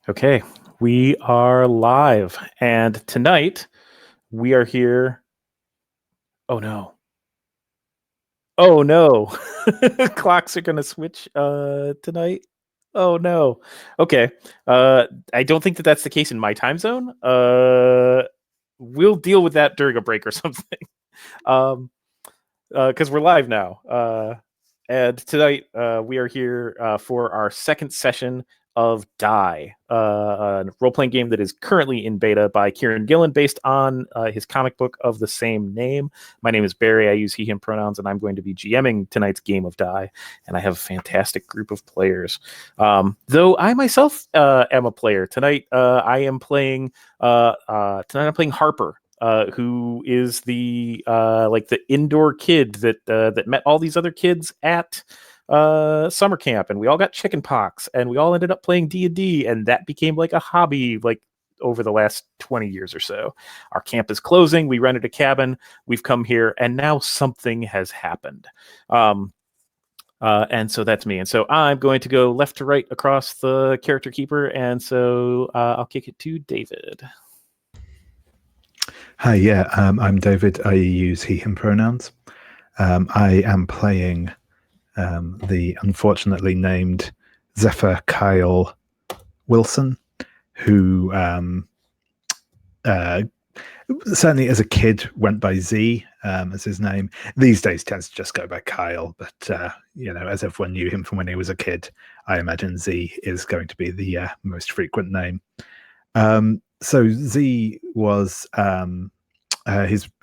Okay, we are live, and tonight we are here. Oh no! Oh no! Clocks are gonna switch tonight. Oh no! Okay, I don't think that that's the case in my time zone. We'll deal with that during a break or something. Um, because we're live now. And tonight we are here for our second session of Die, a role playing game that is currently in beta by Kieran Gillen, based on his comic book of the same name. My name is Barry. I use he, him pronouns, and I'm going to be GMing tonight's game of Die. And I have a fantastic group of players. Though I myself am a player. Tonight I am playing. Tonight I'm playing Harper, who is the like the indoor kid that met all these other kids at summer camp, and we all got chicken pox, and we all ended up playing D&D, and that became like a hobby like over the last 20 years or so. Our camp is closing. We rented a cabin. We've come here, and now something has happened. And so that's me. And so I'm going to go left to right across the character keeper. And so I'll kick it to David. Hi, yeah, I'm David. I use he, him pronouns. I am playing the unfortunately named Zephyr Kyle Wilson, who certainly as a kid went by Z as his name. These days tends to just go by Kyle, but as everyone knew him from when he was a kid, I imagine Z is going to be the most frequent name. So Z was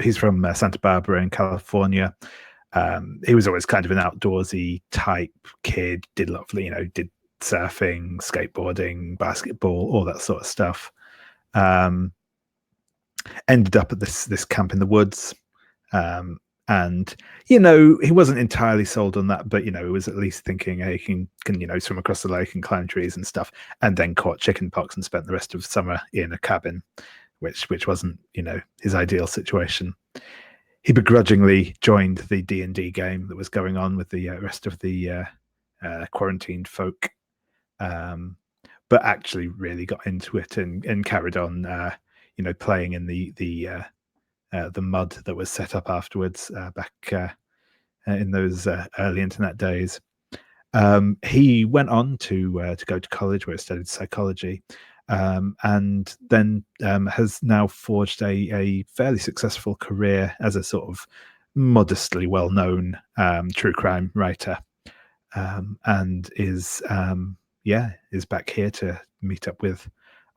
he's from Santa Barbara in California. He was always kind of an outdoorsy type kid. Did a lot of did surfing, skateboarding, basketball, all that sort of stuff. Ended up at this camp in the woods, and he wasn't entirely sold on that, but he was at least thinking, hey, he can swim across the lake and climb trees and stuff. And then caught chicken pox and spent the rest of summer in a cabin, which wasn't his ideal situation. He begrudgingly joined the D&D game that was going on with the rest of the quarantined folk, but actually really got into it and carried on playing in the mud that was set up afterwards back in those early internet days. He went on to go to college where he studied psychology, and then has now forged a fairly successful career as a sort of modestly well-known true crime writer, and is back here to meet up with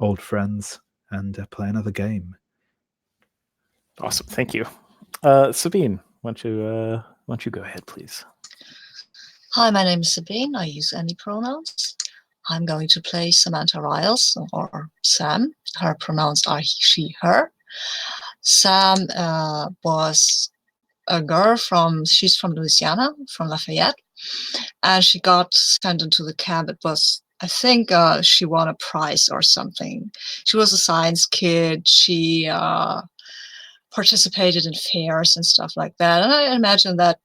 old friends and play another game. Awesome, thank you. Sabine, why don't you go ahead, please? Hi, my name is Sabine. I use any pronouns. I'm going to play Samantha Riles, or Sam. Her pronouns are he, she, her. Sam was a girl she's from Louisiana, from Lafayette, and she got sent into the camp. It was, I think, she won a prize or something. She was a science kid. She participated in fairs and stuff like that. And I imagine that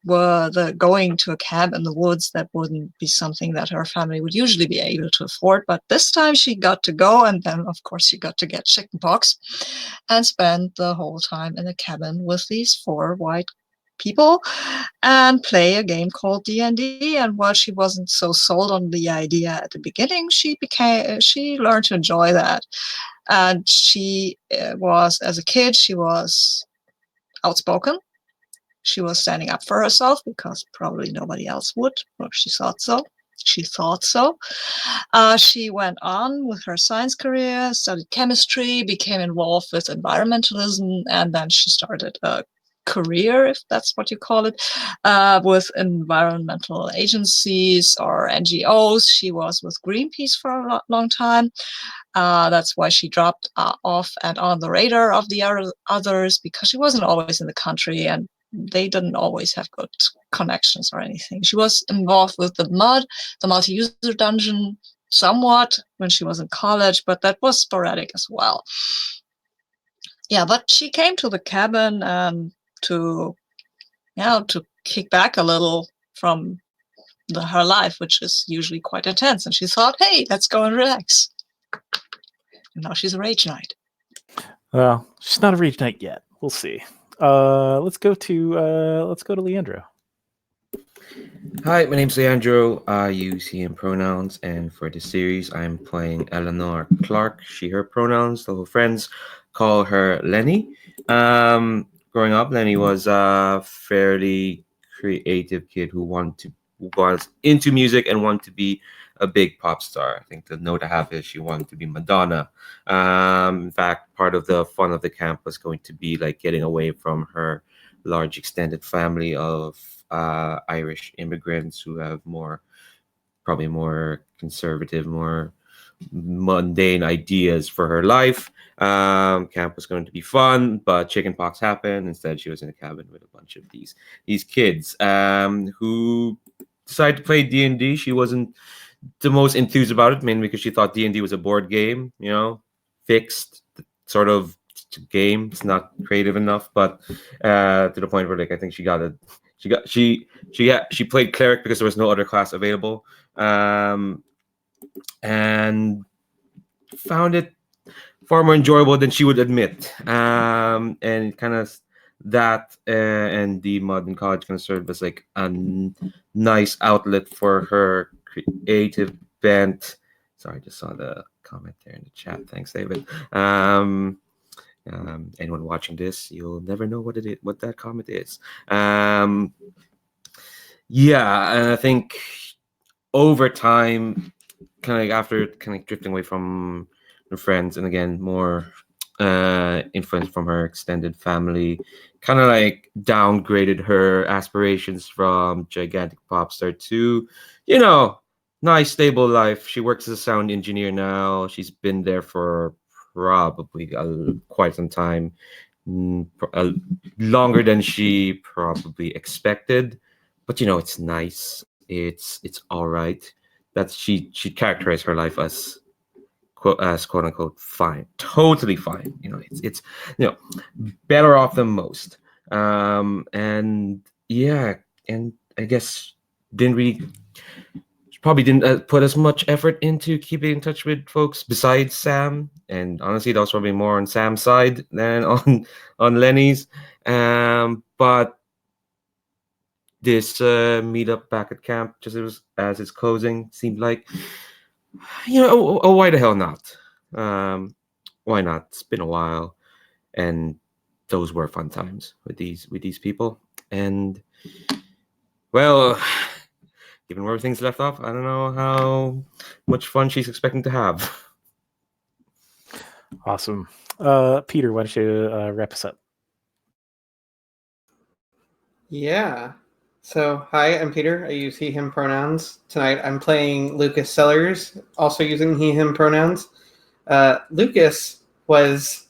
were the going to a camp in the woods, that wouldn't be something that her family would usually be able to afford. But this time she got to go, and then of course she got to get chickenpox and spend the whole time in a cabin with these 4 white people and play a game called D&D. And while she wasn't so sold on the idea at the beginning, she learned to enjoy that. And she was, as a kid, she was outspoken. She was standing up for herself because probably nobody else would, or she thought so. She went on with her science career, studied chemistry, became involved with environmentalism, and then she started a career, if that's what you call it, with environmental agencies or NGOs. She was with Greenpeace for a long time. That's why she dropped off and on the radar of the others, because she wasn't always in the country and they didn't always have good connections or anything. She was involved with the MUD, the multi-user dungeon, somewhat when she was in college, but that was sporadic as well. Yeah, but she came to the cabin to kick back a little from her life, which is usually quite intense. And she thought, hey, let's go and relax. And now she's a Rage Knight. Well, she's not a Rage Knight yet. We'll see. Let's go to Leandro. Hi, my name's Leandro. I use he, him pronouns, and for this series, I'm playing Eleanor Clark, she, her pronouns. The whole friends call her Lenny. Growing up, Lenny was a fairly creative kid who was into music and wanted to be a big pop star. I think the note I have is she wanted to be Madonna. In fact, part of the fun of the camp was going to be like getting away from her large extended family of Irish immigrants who have probably more conservative, more mundane ideas for her life. Camp was going to be fun, but chickenpox happened. Instead, she was in a cabin with a bunch of these kids who decided to play D&D. She wasn't the most enthused about it, mainly because she thought D&D was a board game, fixed sort of game. It's not creative enough, but to the point where like I think she played cleric because there was no other class available, and found it far more enjoyable than she would admit. And kind of that and the modern college kind of served as like a nice outlet for her creative bent. Sorry, I just saw the comment there in the chat. Thanks, David. Anyone watching this, you'll never know what that comment is. Yeah, and I think over time, kind of like after kind of drifting away from her friends, and again more influence from her extended family, kind of like downgraded her aspirations from gigantic pop star to, nice stable life. She works as a sound engineer now. She's been there for probably quite some time, longer than she probably expected. But it's nice. It's all right. That she characterized her life as quote unquote fine, totally fine. It's better off than most. And yeah, and I guess probably didn't put as much effort into keeping in touch with folks besides Sam. And honestly, that was probably more on Sam's side than on Lenny's. But this meetup back at camp, just as it's closing, seemed like, why the hell not? Why not? It's been a while, and those were fun times with these people. And well, given where things left off, I don't know how much fun she's expecting to have. Awesome. Peter, why don't you wrap us up? Yeah. So, hi, I'm Peter. I use he, him pronouns. Tonight I'm playing Lucas Sellers, also using he, him pronouns. Lucas was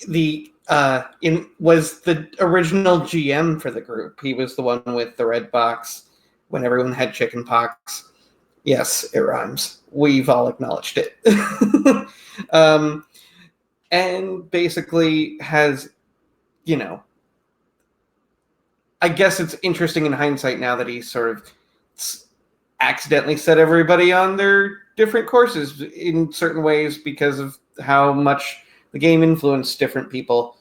the original GM for the group. He was the one with the red box when everyone had chicken pox. Yes, it rhymes. We've all acknowledged it. And basically has, I guess it's interesting in hindsight now that he sort of accidentally set everybody on their different courses in certain ways because of how much the game influenced different people.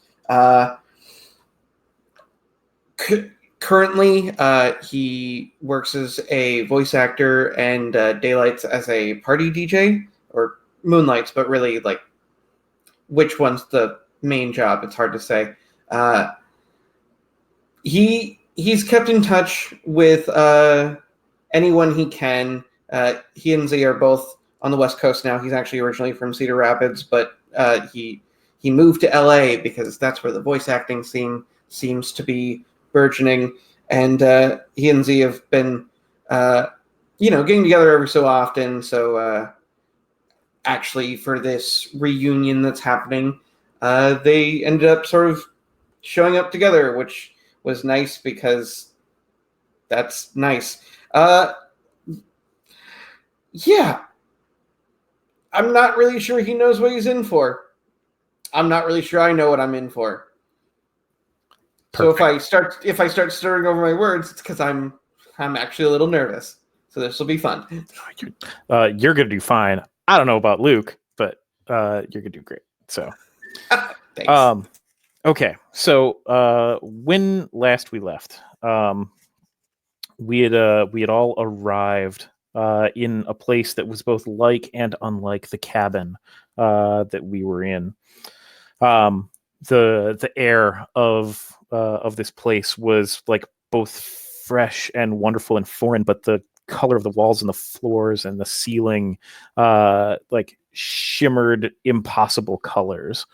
Currently, he works as a voice actor and daylights as a party DJ, or moonlights, but really, like, which one's the main job? It's hard to say. He's kept in touch with anyone he can. He and Z are both on the West Coast now. He's actually originally from Cedar Rapids, but he moved to LA because that's where the voice acting scene seems to be burgeoning. And he and Z have been, getting together every so often. So actually, for this reunion that's happening, they ended up sort of showing up together, which was nice because that's nice. Yeah. I'm not really sure he knows what he's in for. I'm not really sure I know what I'm in for. Perfect. So if I start stirring over my words, it's because I'm actually a little nervous. So this will be fun. You're gonna do fine. I don't know about Luke, but you're gonna do great. So, Thanks. okay. So, when last we left, we had all arrived in a place that was both like and unlike the cabin that we were in. The air of this place was like both fresh and wonderful and foreign, but the color of the walls and the floors and the ceiling like shimmered impossible colors.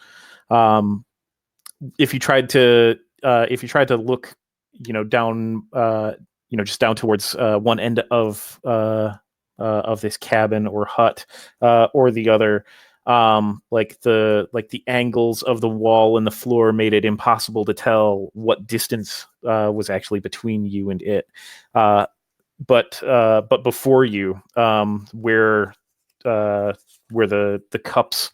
If you tried to look, down, just down towards one end of this cabin or hut or the other, like the angles of the wall and the floor made it impossible to tell what distance was actually between you and it. But before you, where the cups,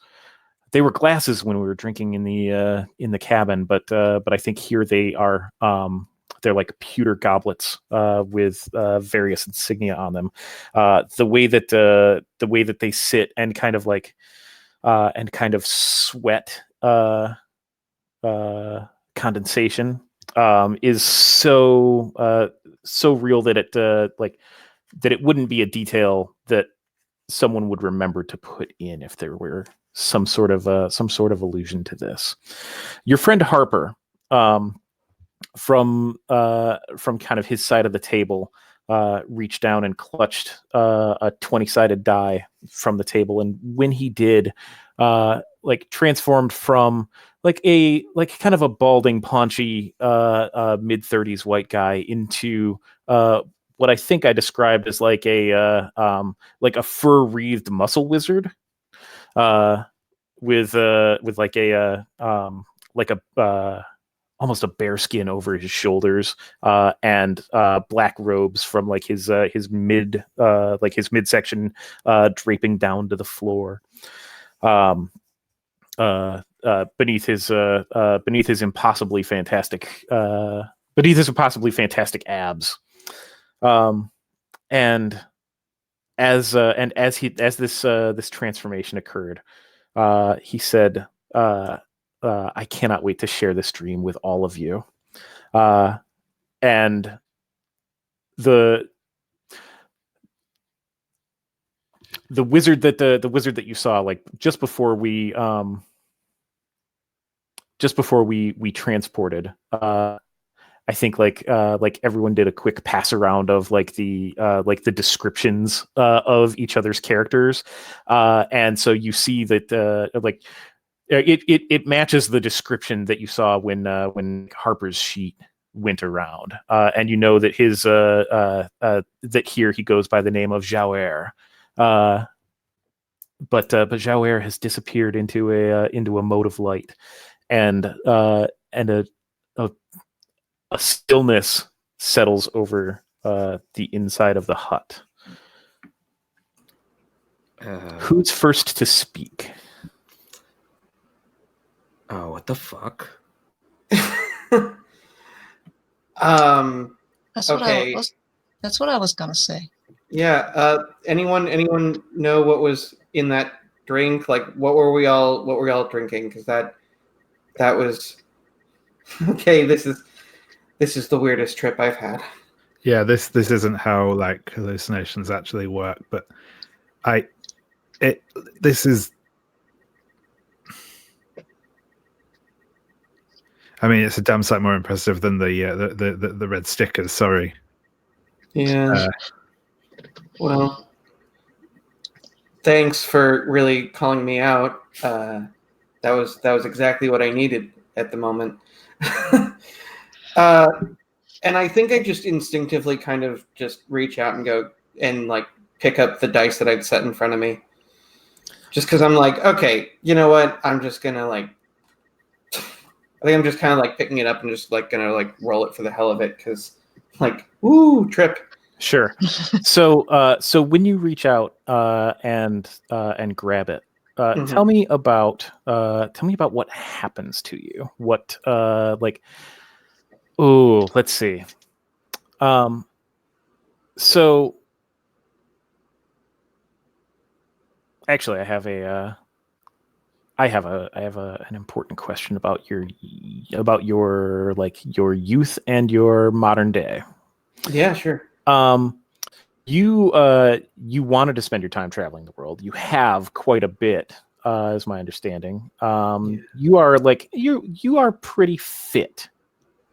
they were glasses when we were drinking in the cabin, but I think here they are. They're like pewter goblets with various insignia on them. The way that they sit and kind of sweat condensation is so real that it wouldn't be a detail that someone would remember to put in if there were some sort of allusion to this. Your friend Harper, from kind of his side of the table, reached down and clutched a 20-sided die from the table, and when he did, transformed from kind of a balding, paunchy, mid-30s white guy into what I think I described as like a fur-wreathed muscle wizard, with almost a bear skin over his shoulders, and black robes from his midsection draping down to the floor. Beneath his impossibly fantastic abs. And as this transformation occurred, he said, I cannot wait to share this dream with all of you. And the wizard that you saw, like just before we transported, I think like everyone did a quick pass around of the descriptions of each other's characters, and so you see that it matches the description that you saw when Harper's sheet went around, and you know that his that here he goes by the name of Jouer, but Jouer has disappeared into a mode of light, and a stillness settles over the inside of the hut. Who's first to speak? Oh, what the fuck? That's Okay. That's what I was gonna say. Yeah. Anyone know what was in that drink? Like, what were we all drinking? Because that was okay. This is the weirdest trip I've had. Yeah, this isn't how like hallucinations actually work, but this is. I mean, it's a damn sight more impressive than the red stickers. Sorry. Yeah. Well, thanks for really calling me out. That was exactly what I needed at the moment. And I think I just instinctively kind of just reach out and go and like pick up the dice that I'd set in front of me. Just because I'm like, okay, you know what? I'm just gonna like. I think I'm just kind of like picking it up and just like gonna like roll it for the hell of it because, like, woo, trip. Sure. So when you reach out and grab it, tell me about what happens to you. What let's see. So actually, I have a I have an important question about your like your youth and your modern day. Yeah, sure. You wanted to spend your time traveling the world. You have quite a bit, is my understanding. You are pretty fit.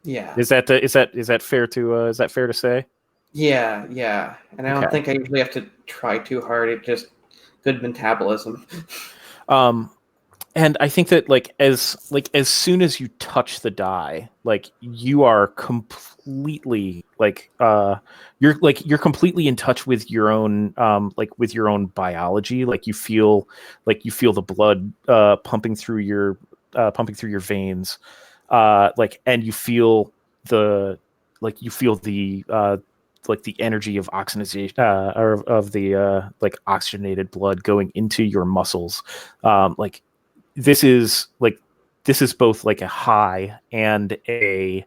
Yeah. Is that fair to say? Yeah, yeah. And I don't Okay. think I usually have to try too hard. It's just good metabolism. And I think that as soon as you touch the die, like you are completely you're completely in touch with your own with your own biology. Like you feel the blood pumping through your veins, and you feel the the energy of oxygenation or of the oxygenated blood going into your muscles. Like this is both like a high and a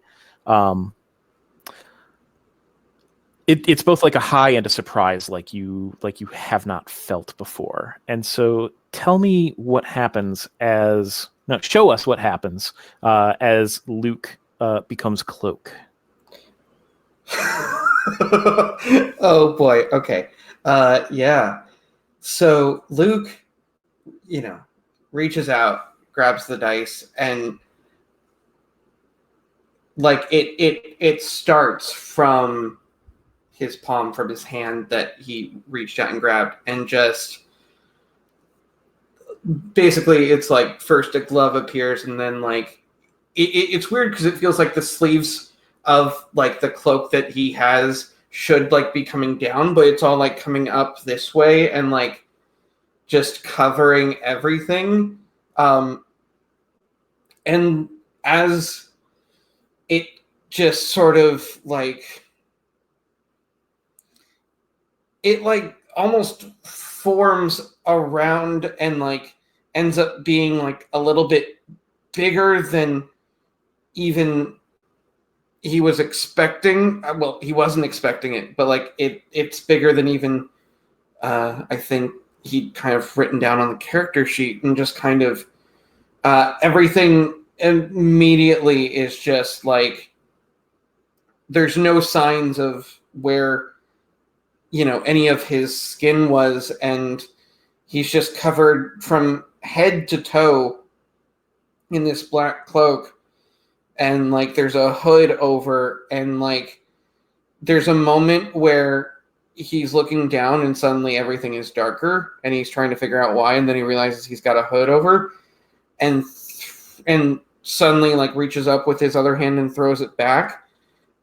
it's both like a high and a surprise like you have not felt before. And so tell me what happens as no show us what happens as Luke becomes Cloak. Oh boy. Okay. Yeah. So Luke, reaches out, grabs the dice, and like it starts from his palm, from his hand that he reached out and grabbed, and just basically it's like first a glove appears, and then like it's weird because it feels like the sleeves of like the cloak that he has should like be coming down, but it's all like coming up this way and like just covering everything. And as it just sort of like it like almost forms around and like ends up being like a little bit bigger than even he was expecting. Well, he wasn't expecting it, but like it's bigger than even I think he'd kind of written down on the character sheet, and just kind of everything immediately is just like there's no signs of where any of his skin was, and he's just covered from head to toe in this black cloak, and like there's a hood over, and like there's a moment where he's looking down and suddenly everything is darker and he's trying to figure out why, and then he realizes he's got a hood over, and suddenly like reaches up with his other hand and throws it back,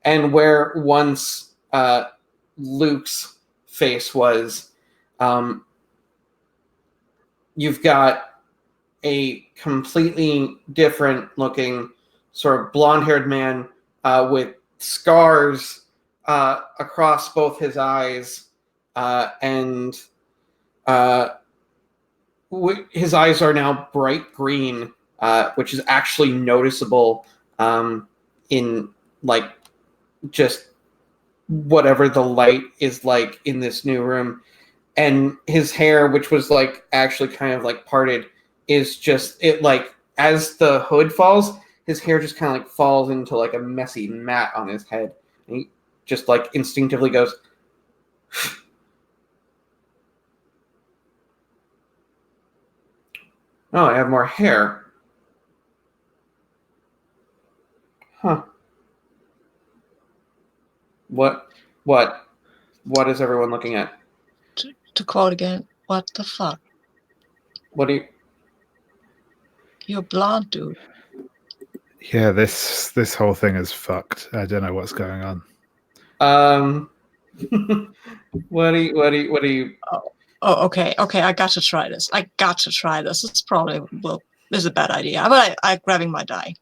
and where once Luke's face was, you've got a completely different looking sort of blonde-haired man with scars across both his eyes, and his eyes are now bright green, which is actually noticeable in like just whatever the light is like in this new room. And his hair, which was like actually kind of like parted, is just it like as the hood falls, his hair just kind of like falls into like a messy mat on his head, and he just like instinctively goes oh, I have more hair, huh? What is everyone looking at? To quote again, what the fuck? What do you You're blonde, dude. Yeah, this whole thing is fucked. I don't know what's going on. what do you Oh, okay. I got to try this. This probably is a bad idea, but I'm grabbing my die.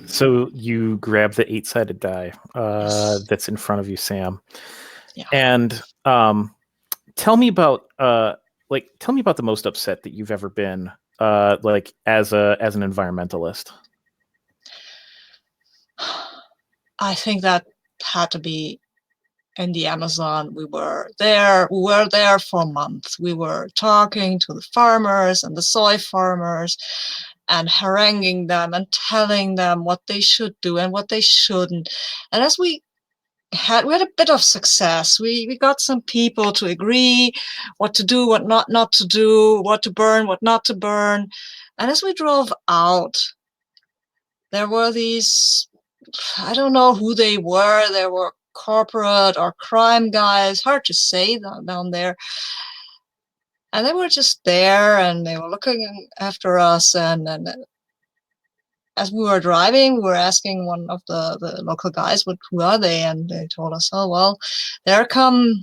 So you grab the 8-sided die Yes. that's in front of you, Sam. Yeah. And tell me about the most upset that you've ever been like as an environmentalist. I think that had to be in the Amazon. We were there for a month. We were talking to the farmers and the soy farmers and haranguing them and telling them what they should do and what they shouldn't. And as we had a bit of success. We got some people to agree what to do, what not to do, what to burn, what not to burn. And as we drove out, there were these, I don't know who they were. They were corporate or crime guys, hard to say down there. And they were just there and they were looking after us. And as we were driving, we were asking one of the local guys, who are they? And they told us, oh, well, they come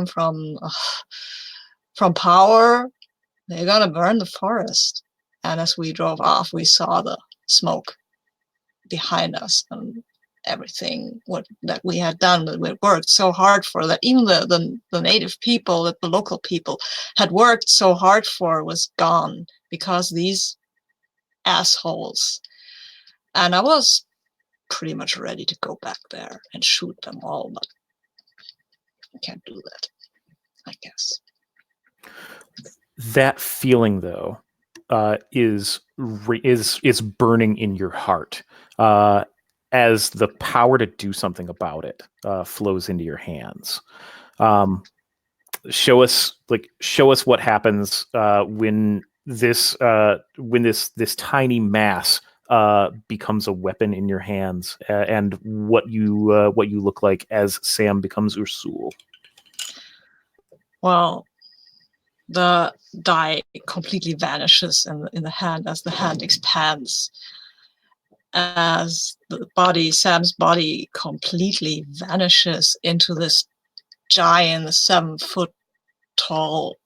from power. They're going to burn the forest. And as we drove off, we saw the smoke behind us and everything that we had done, that we worked so hard for, that even the native people, that the local people had worked so hard for, was gone because these assholes. And I was pretty much ready to go back there and shoot them all, but I can't do that, I guess. That feeling, though, is burning in your heart as the power to do something about it flows into your hands. Show us what happens when this tiny mass becomes a weapon in your hands, and what you look like as Sam becomes Ursul. Well, the die completely vanishes in the hand as the hand expands, as Sam's body completely vanishes into this giant, 7-foot-tall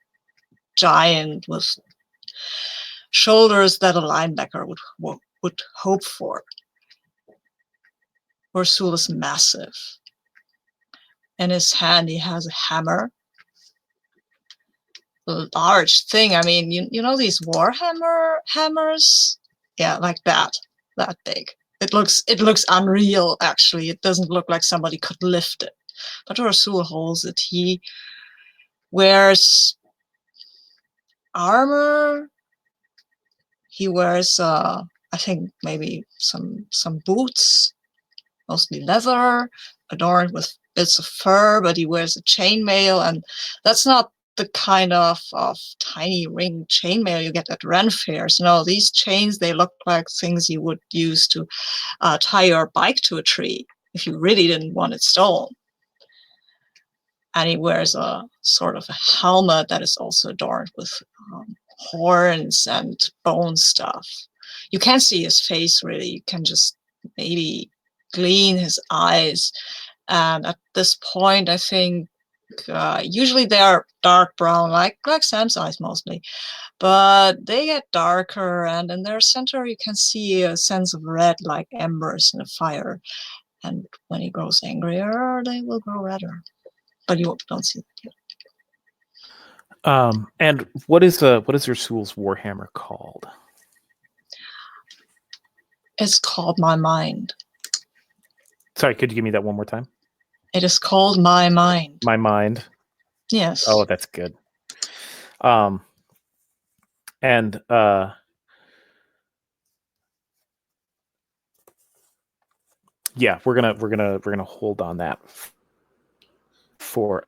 giant with shoulders that a linebacker would hope for. Ursul is massive. In his hand, he has a hammer. A large thing. I mean, you know these Warhammer hammers? Yeah, like that big. It looks unreal, actually. It doesn't look like somebody could lift it. But Ursul holds it. He wears armor. He wears, I think, maybe some boots, mostly leather, adorned with bits of fur, but he wears a chainmail, and that's not the kind of tiny ring chainmail you get at Ren fairs. No, these chains, they look like things you would use to tie your bike to a tree if you really didn't want it stolen. And he wears a sort of a helmet that is also adorned with horns and bone stuff. You can't see his face, really. You can just maybe glean his eyes. And at this point, I think usually they are dark brown, like Sam's eyes mostly, but they get darker, and in their center you can see a sense of red, like embers in a fire. And when he grows angrier, they will grow redder, but you don't see that yet. And what is Ursul's warhammer called? It's called My Mind. Sorry, could you give me that one more time? It is called My Mind. My mind. Yes. Oh, that's good. And yeah, we're gonna hold on that for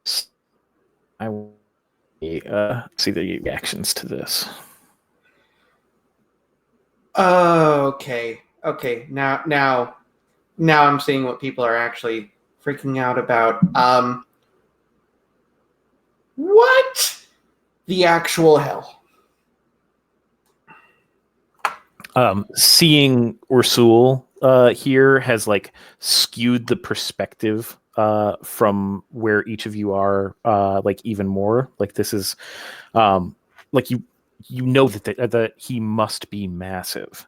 I see the reactions to this. Okay. Now I'm seeing what people are actually freaking out about. What the actual hell? Seeing Ursul here has like skewed the perspective from where each of you are like even more. Like this is like you know that he must be massive,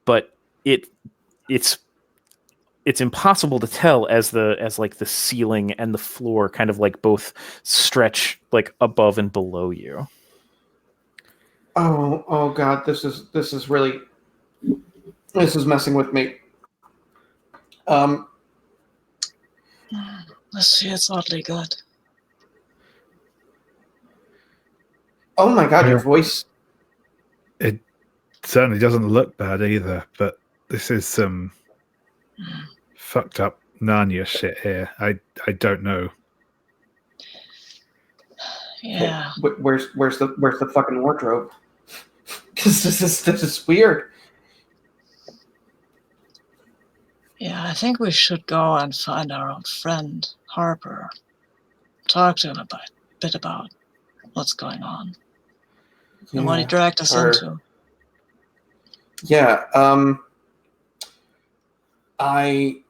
but it's impossible to tell as like the ceiling and the floor kind of like both stretch like above and below you. Oh God, this is messing with me. This feels oddly good. Oh my god, your Yeah. voice. It certainly doesn't look bad either, but this is some fucked up Narnia shit here. I don't know. Yeah. Where's the fucking wardrobe? Because this is weird. Yeah, I think we should go and find our old friend, Harper. Talk to him a bit about what's going on and what he Yeah, dragged us or- into. Yeah. I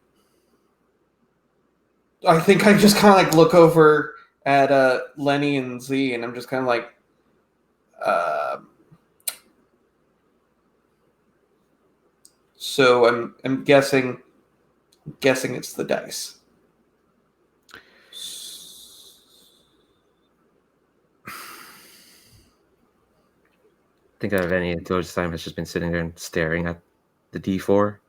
think I just kind of like look over at Lenny and Z, and I'm just kind of like, so I'm guessing it's the dice. I think out of any of those time has just been sitting there and staring at the D4.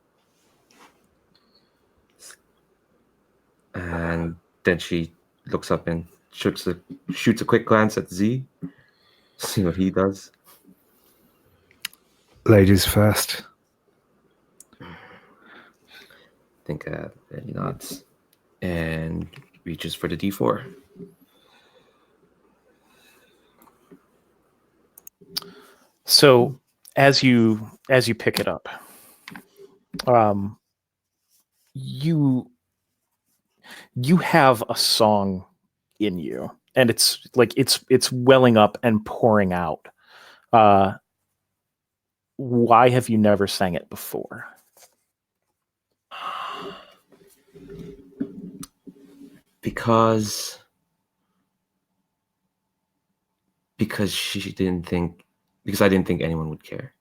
And then she looks up and shoots a quick glance at Z, see what he does. Ladies first. I think he nods and reaches for the D4. So as you pick it up, you have a song in you, and it's like it's welling up and pouring out. Why have you never sang it before? Because she didn't think, because I didn't think anyone would care.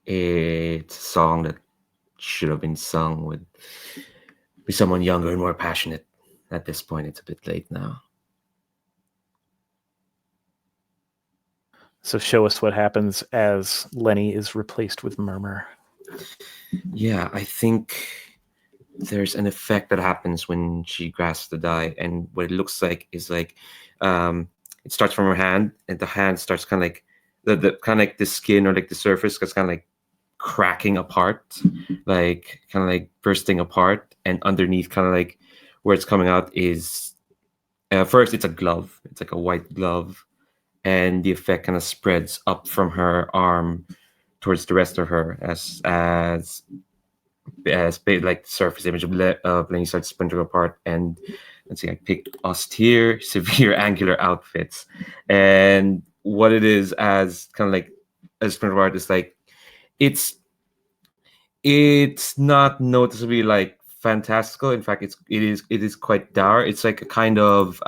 It's a song that should have been sung with someone younger and more passionate. At this point, it's a bit late now. So show us what happens as Lenny is replaced with Murmur. Yeah, I think there's an effect that happens when she grasps the die, and what it looks like is like it starts from her hand, and the hand starts kind of like the kind of like the skin or like the surface gets kind of like cracking apart, like kind of like bursting apart, and underneath kind of like where it's coming out is first it's a glove, it's like a white glove, and the effect kind of spreads up from her arm towards the rest of her as like the surface image of Lenny starts splintering apart. And let's see, I picked austere, severe, angular outfits, and what it is as kind of like as splinter apart is like it's not noticeably like fantastical. In fact, it is quite dour. It's like a kind of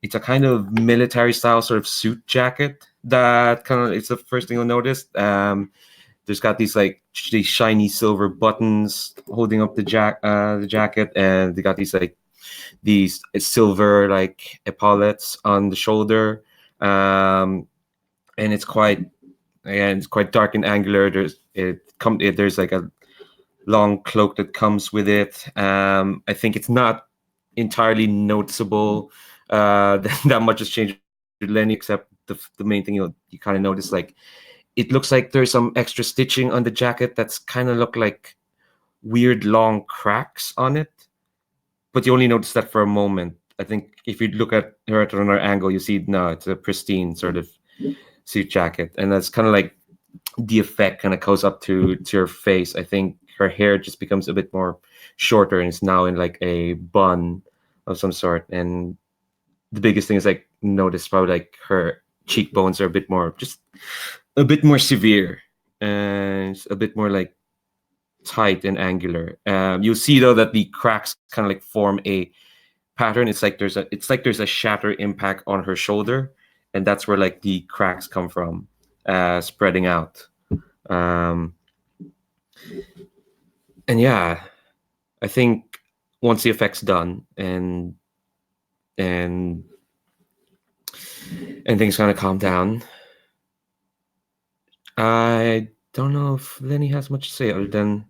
it's a kind of military style sort of suit jacket that kind of it's the first thing you'll notice. There's got these shiny silver buttons holding up the jacket, and they got these silver like epaulets on the shoulder, and it's quite dark and angular. There's like a long cloak that comes with it. I think it's not entirely noticeable that much has changed with Lenny, except the main thing you kind of notice, like it looks like there's some extra stitching on the jacket that's kind of look like weird long cracks on it, but you only notice that for a moment. I think if you look at her at another angle, you see no, it's a pristine sort of suit jacket, and that's kind of like the effect kind of goes up to her face. I think her hair just becomes a bit more shorter, and it's now in like a bun of some sort. And the biggest thing is like notice probably like her cheekbones are a bit more severe and a bit more like tight and angular. You'll see though that the cracks kind of like form a pattern. It's like there's a shatter impact on her shoulder, and that's where like the cracks come from, spreading out. And yeah, I think once the effect's done and things kind of calm down, I don't know if Lenny has much to say other than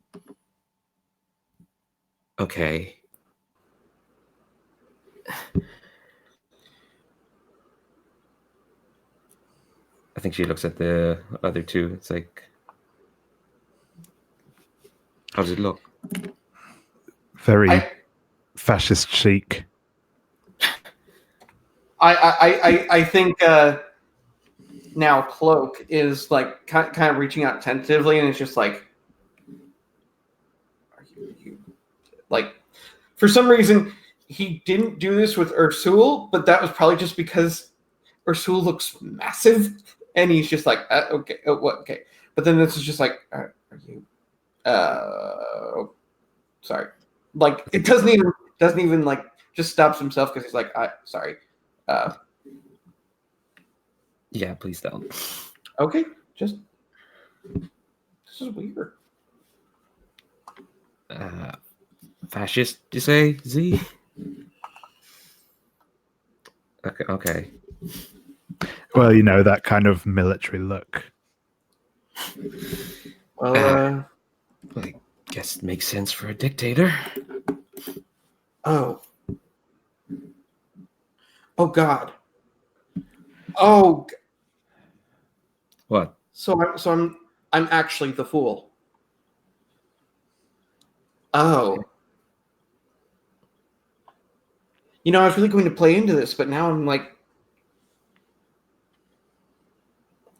Okay. I think she looks at the other two. It's like, how does it look? Very I fascist chic. I think now Cloak is like kind of reaching out tentatively, and it's just like, are you like, for some reason he didn't do this with Ursul, but that was probably just because Ursul looks massive, and he's just like, okay, what? Okay, but then this is just like, are you? Sorry, like it doesn't even like just stops himself because he's like, sorry. Yeah, please don't. Okay, just this is weird. Fascist, you say, Z? Okay. Well, that kind of military look. Well, I guess it makes sense for a dictator. oh God. Oh, What? so I'm actually the fool. Oh. I was really going to play into this, but now I'm like,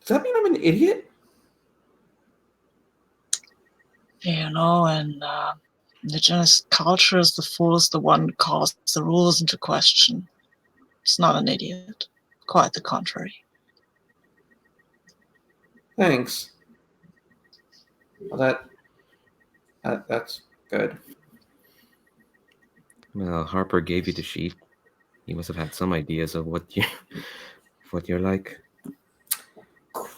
does that mean I'm an idiot? In indigenous cultures, the fool is the one who calls the rules into question. It's not an idiot. Quite the contrary. Thanks. Well, that's good. Well, Harper gave you the sheet. He must have had some ideas of what you're like.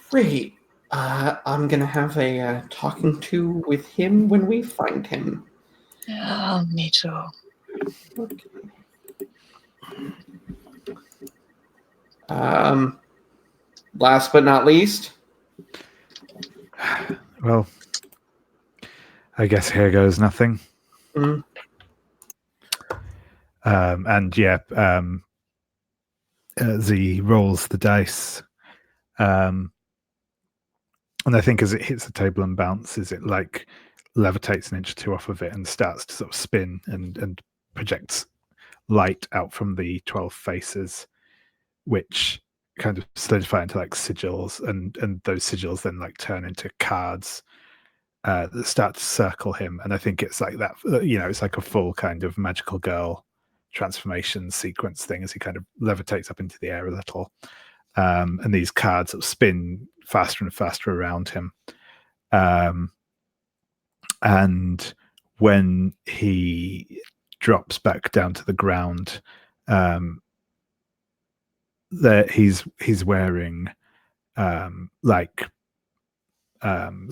Great. I'm gonna have a talking to with him when we find him. Yeah, me too. Okay. Last but not least. Well, I guess here goes nothing. Mm. Z rolls the dice. And I think as it hits the table and bounces, it like levitates an inch or two off of it and starts to sort of spin and projects light out from the 12 faces, which kind of solidify into like sigils, and those sigils then like turn into cards that start to circle him. And I think it's like that, it's like a full kind of magical girl transformation sequence thing as he kind of levitates up into the air a little. And these cards sort of spin faster and faster around him. And when he drops back down to the ground, he's wearing sort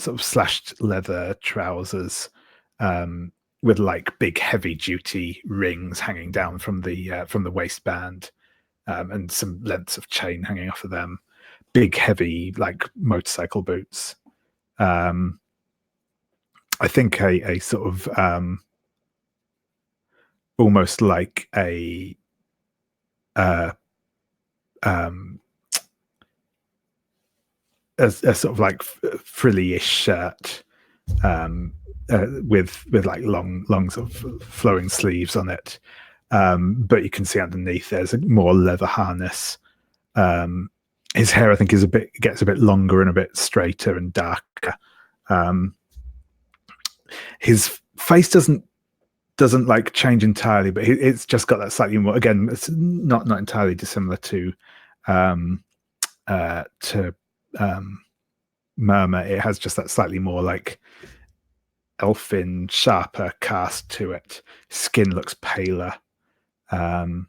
of slashed leather trousers with like big heavy duty rings hanging down from the waistband, and some lengths of chain hanging off of them, big heavy like motorcycle boots. I think a sort of almost like a sort of like frilly-ish shirt with like long sort of flowing sleeves on it, but you can see underneath there's a more leather harness. His hair, I think, gets a bit longer and a bit straighter and darker. His face doesn't like change entirely, but it's just got that slightly more. Again, it's not entirely dissimilar to Murmur. It has just that slightly more like elfin, sharper cast to it. Skin looks paler, and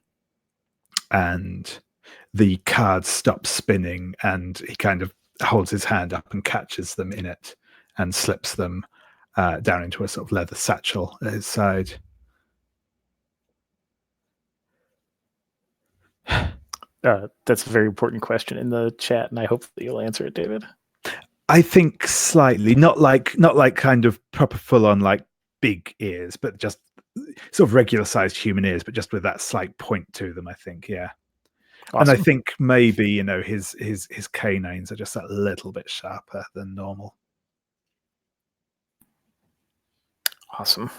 the cards stop spinning, and he kind of holds his hand up and catches them in it and slips them down into a sort of leather satchel at his side. That's a very important question in the chat, and I hope that you'll answer it, David. I think slightly, not like kind of proper full on like big ears, but just sort of regular sized human ears, but just with that slight point to them, I think. Yeah. Awesome. And I think maybe, his canines are just a little bit sharper than normal. Awesome.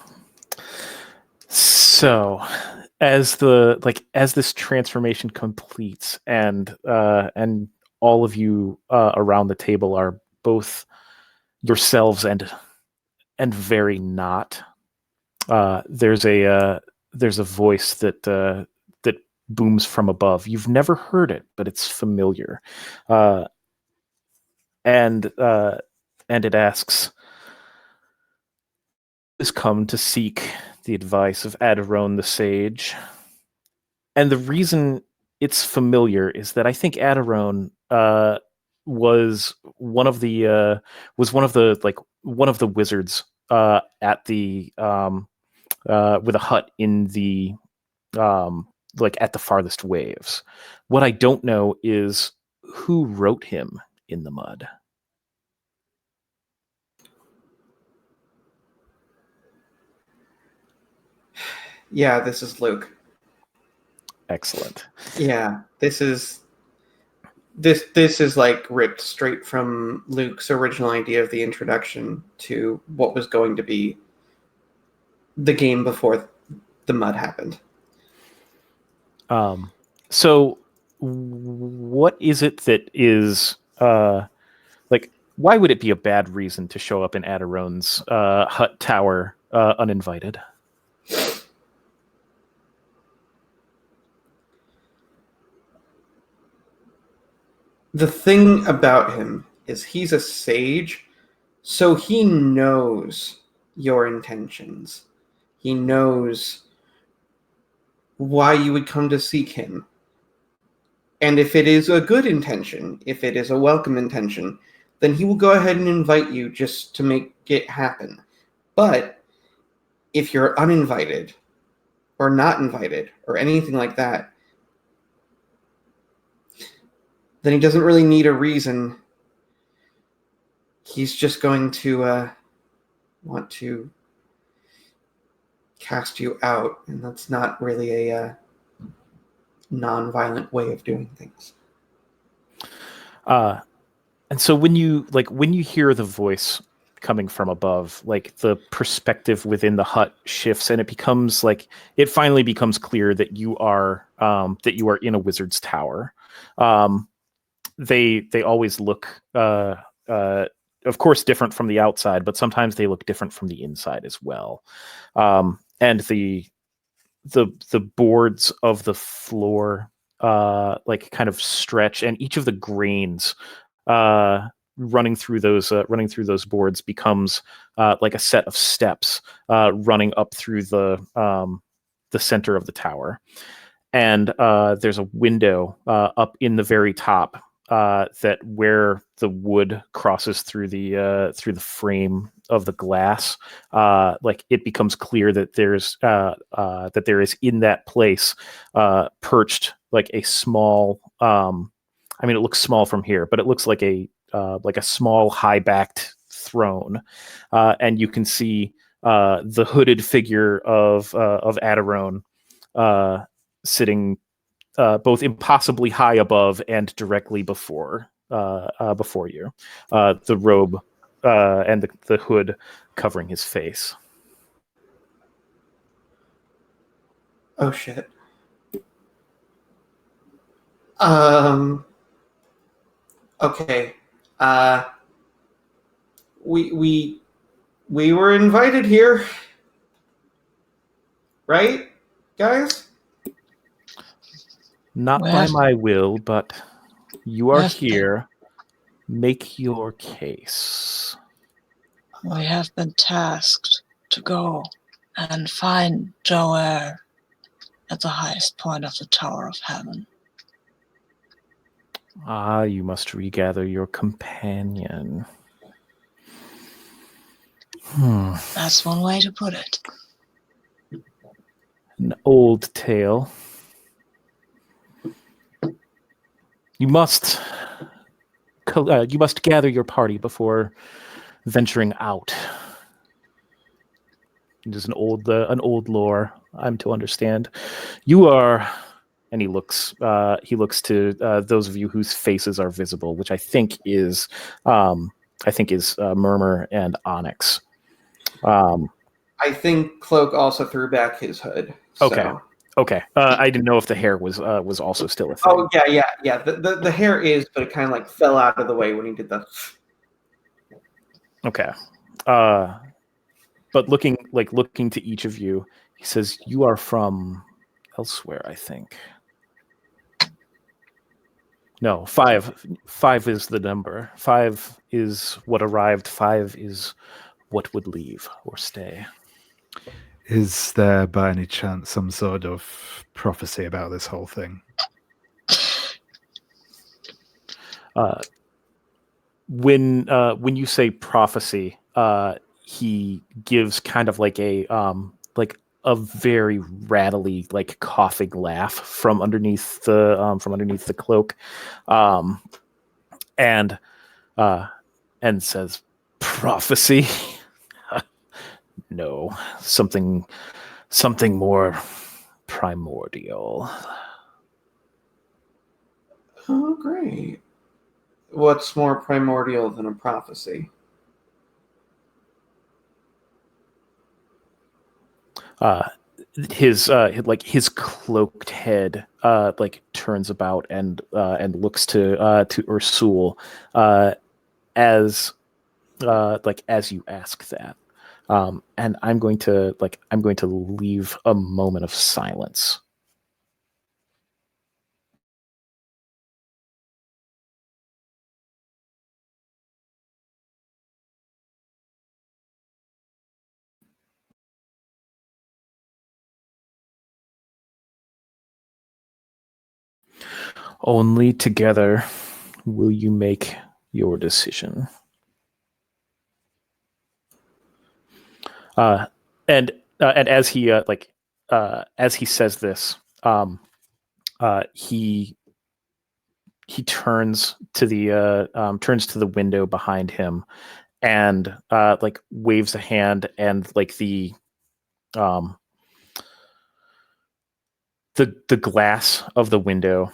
So, as this transformation completes, and all of you around the table are both yourselves and very not. There's a voice that booms from above. You've never heard it, but it's familiar, and it asks, "Has come to seek the advice of Adaron the Sage." And the reason it's familiar is that I think Adaron was one of the wizards at the with a hut in the at the farthest waves. What I don't know is who wrote him in the mud. Yeah, this is Luke. Excellent. Yeah, this is like ripped straight from Luke's original idea of the introduction to what was going to be the game before the mud happened. So what is it that is why would it be a bad reason to show up in Adaron's hut tower uninvited? The thing about him is he's a sage, so he knows your intentions. He knows why you would come to seek him. And if it is a good intention, if it is a welcome intention, then he will go ahead and invite you just to make it happen. But if you're uninvited or not invited or anything like that, then he doesn't really need a reason. He's just going to want to cast you out, and that's not really a non-violent way of doing things. And so when you hear the voice coming from above, the perspective within the hut shifts, and it finally becomes clear that you are in a wizard's tower. They always look of course different from the outside, but sometimes they look different from the inside as well. And the boards of the floor kind of stretch, and each of the grains running through those boards becomes like a set of steps running up through the center of the tower. And there's a window up in the very top that where the wood crosses through the frame of the glass, it becomes clear that there is in that place perched a small. It looks small from here, but it looks like a small high-backed throne, and you can see the hooded figure of Adaron sitting both impossibly high above and directly before you, the robe and the hood covering his face. Oh shit. Okay. We were invited here, right, guys? Not by my will, but you are here. Make your case. We have been tasked to go and find Joer at the highest point of the Tower of Heaven. Ah, you must regather your companion. That's one way to put it. An old tale. You must gather your party before venturing out. It is an old lore. I'm to understand. You are, and he looks to those of you whose faces are visible, which I think is Murmur and Onyx. I think Cloak also threw back his hood. Okay. So. Okay. I didn't know if the hair was also still a thing. Oh yeah. The hair is, but it kind of like fell out of the way when he did that. Okay. But looking to each of you, he says, "You are from elsewhere, I think." No, 5. 5 is the number. 5 is what arrived. 5 is what would leave or stay. Is there, by any chance, some sort of prophecy about this whole thing? When you say prophecy, he gives kind of like a very rattly, like coughing laugh from underneath the cloak, and says, "Prophecy? No, something more primordial." Oh, great. What's more primordial than a prophecy? His cloaked head turns about and looks to Ursul as you ask that, and I'm going to leave a moment of silence. Only together will you make your decision. And as he says this, he turns to the window behind him and waves a hand, and the glass of the window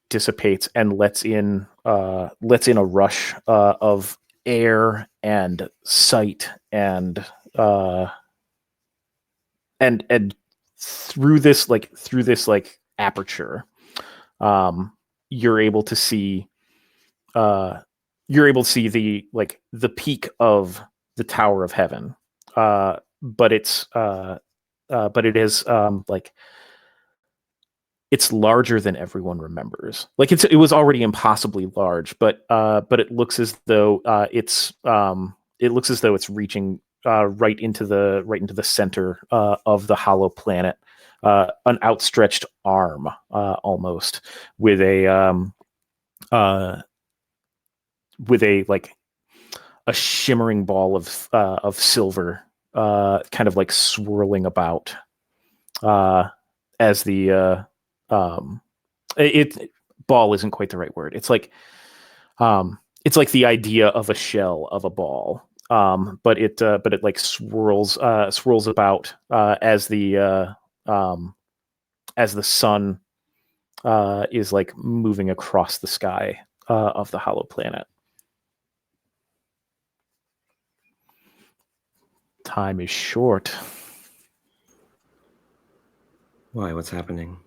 dissipates and lets in a rush of air and sight and through this aperture, you're able to see the peak of the Tower of Heaven, but it is it's larger than everyone remembers. It was already impossibly large, but it looks as though it's reaching right into the center of the hollow planet, an outstretched arm, almost, with a shimmering ball of silver, kind of like swirling about, as the ball isn't quite the right word. It's like the idea of a shell of a ball, but it like swirls about as the sun is like moving across the sky of the hollow planet. Time is short. Why? What's happening?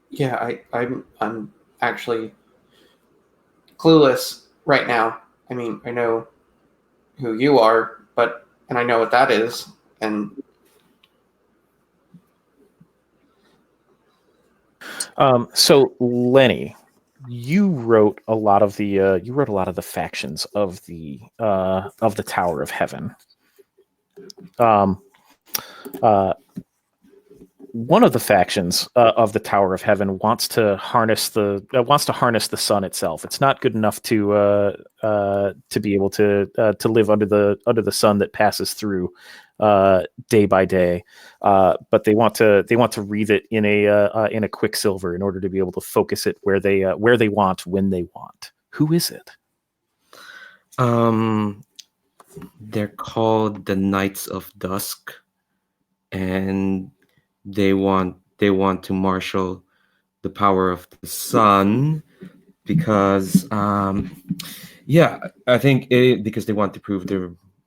Yeah, I'm actually clueless right now. I mean, I know who you are, and I know what that is, and so Lenny, you wrote a lot of the factions of the Tower of Heaven. One of the factions of the Tower of Heaven wants to harness the sun itself. It's not good enough to be able to live under the sun that passes through day by day, but they want to wreathe it in a quicksilver in order to be able to focus it where they want when they want. Who is it? They're called the Knights of Dusk, and they want to marshal the power of the sun because yeah, I think because they want to prove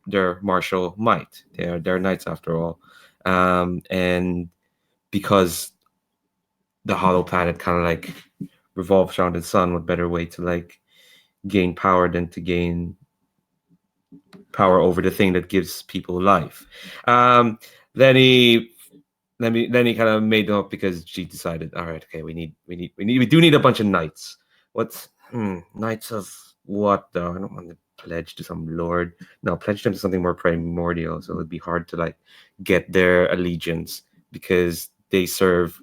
their martial might. They're knights after all, and because the hollow planet kind of like revolves around the sun, what better way to like gain power than to gain power over the thing that gives people life. Um, then he then he kind of made them up because she decided, all right, okay, we do need a bunch of knights. What's knights of what though? I don't want to pledge to some lord. No, pledge them to something more primordial. So it'd be hard to like get their allegiance because they serve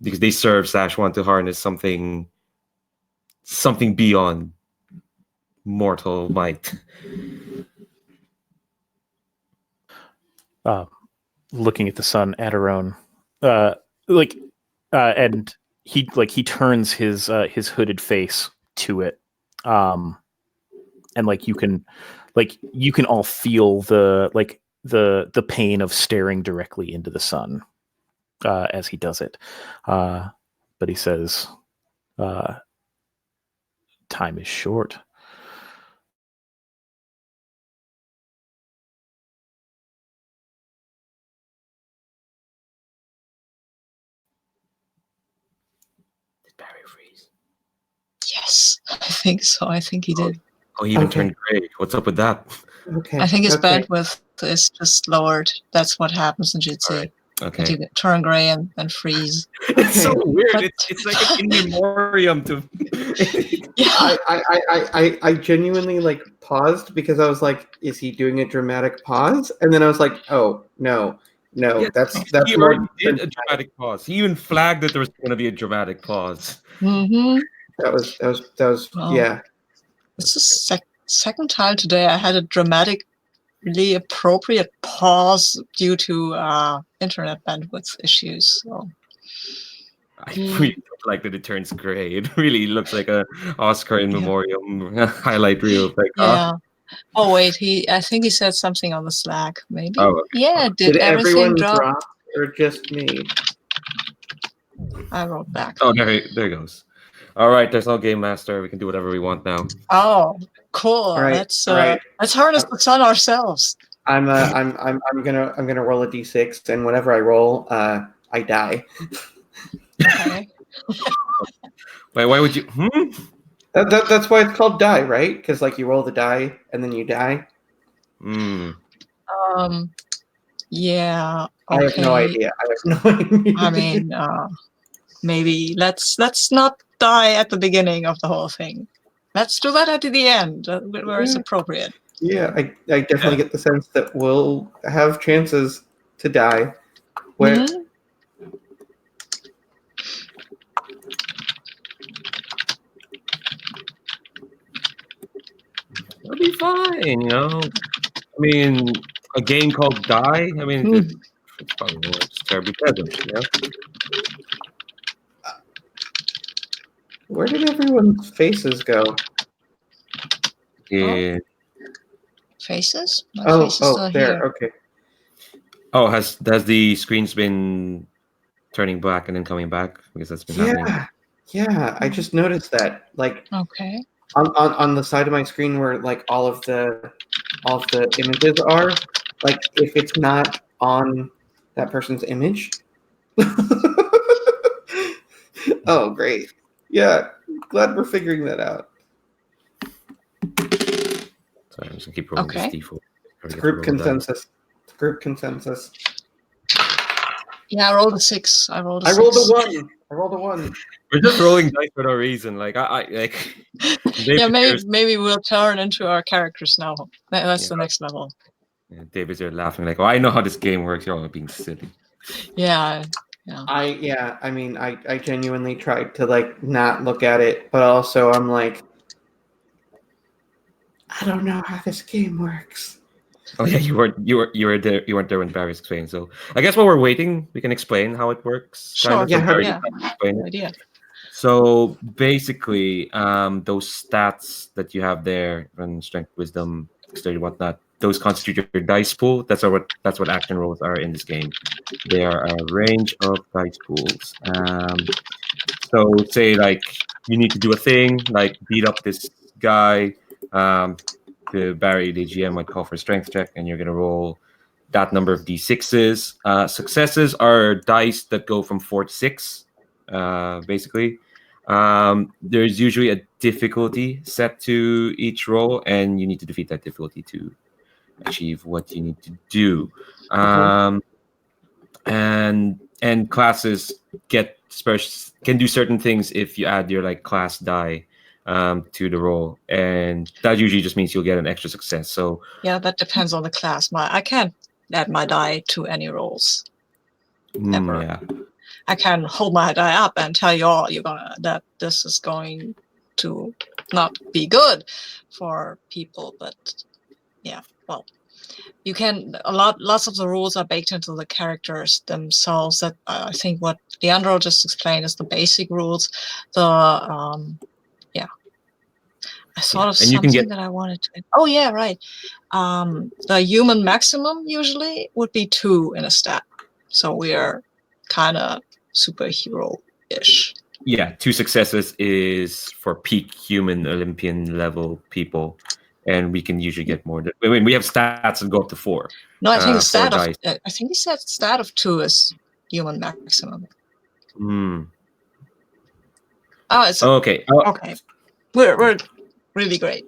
slash want to harness something beyond mortal might. Looking at the sun, Adarone, and he turns his hooded face to it, and you can all feel the pain of staring directly into the sun as he does it, but he says, "Time is short." Did Barry freeze? Yes, I think so. I think he did. Oh, he even Okay. turned gray. What's up with that? Okay. I think his okay. bandwidth is just lowered. That's what happens in Jitsi. Alright, That okay. you turn gray and freeze. It's so Okay. weird. But- It's like an in memoriam to. Yeah. I genuinely like paused because I was like, is he doing a dramatic pause? And then I was like, oh no, Yeah, that's he more already did a dramatic pause. He even flagged that there was going to be a dramatic pause. Mm-hmm. that was Wow. yeah. It's the second time today I had a dramatically appropriate pause due to internet bandwidth issues. So. I really don't like that it turns gray. It really looks like a Oscar in memoriam highlight reel. Like, Yeah. Oh wait, I think he said something on the Slack. Maybe. Oh, okay. Yeah. Did everything everyone drop? or just me? I wrote back. Oh, there he goes. All right, there's no game master. We can do whatever we want now. Oh, cool. All right, Let's harness the sun ourselves. I'm gonna roll a d6, and whenever I roll, I die. Okay. Wait, why would you? That's why it's called die, right? Because like you roll the die and then you die. Yeah. Okay. I have no idea. I mean, maybe let's not die at the beginning of the whole thing. Let's do that at the end, where it's appropriate. Yeah, I definitely get the sense that we'll have chances to die. Where It'll be fine, you know. I mean, a game called Die. I mean, it's probably just terribly pleasant, you know. where did everyone's faces go? Yeah. Faces? My face is still there. here. Okay. Oh, has the screens been turning black and then coming back? Because that's been happening. Yeah. I just noticed that. Like, Okay. on the side of my screen where like all of the images are, like if it's not on that person's image. Oh, great. Yeah, glad we're figuring that out. Sorry, I'm just gonna keep rolling this d4. It's group consensus. It's group consensus. Yeah, I rolled a 6. I rolled a 6. I rolled a 1. We're just rolling dice for no reason. Like I like. Yeah, maybe we'll turn into our characters now. That's the next level. Yeah, David's here laughing like, "Oh, I know how this game works. You're all being silly." Yeah. I mean, I genuinely tried to like not look at it, but also I'm like, I don't know how this game works. Oh yeah, you weren't there when Barry explained. So I guess while we're waiting, we can explain how it works. Sure. Yeah. Explain it. Idea. So basically, those stats that you have there, and strength, wisdom, dexterity, whatnot, those constitute your dice pool. That's what action rolls are in this game. They are a range of dice pools. So say like you need to do a thing like beat up this guy. Barry, the GM, might call for a strength check, and you're gonna roll that number of d6s. Successes are dice that go from 4 to 6, basically. There's usually a difficulty set to each roll, and you need to defeat that difficulty to achieve what you need to do. And classes can do certain things if you add your like class die to the roll, and that usually just means you'll get an extra success. So Yeah, that depends on the class. I can't add my die to any rolls. Ever. yeah. I can hold my die up and tell you all that this is going to not be good for people, but yeah, well, you can lots of the rules are baked into the characters themselves. That I think what Leandro just explained is the basic rules. I thought of something that I wanted to. Oh yeah, right. The human maximum usually would be 2 in a stat, so we are kind of superhero-ish. Yeah, 2 successes is for peak human Olympian level people, and we can usually get more. I mean, we have stats that go up to 4. No, I think I think he said stat of 2 is human maximum. Oh, it's okay. Okay. We're really great.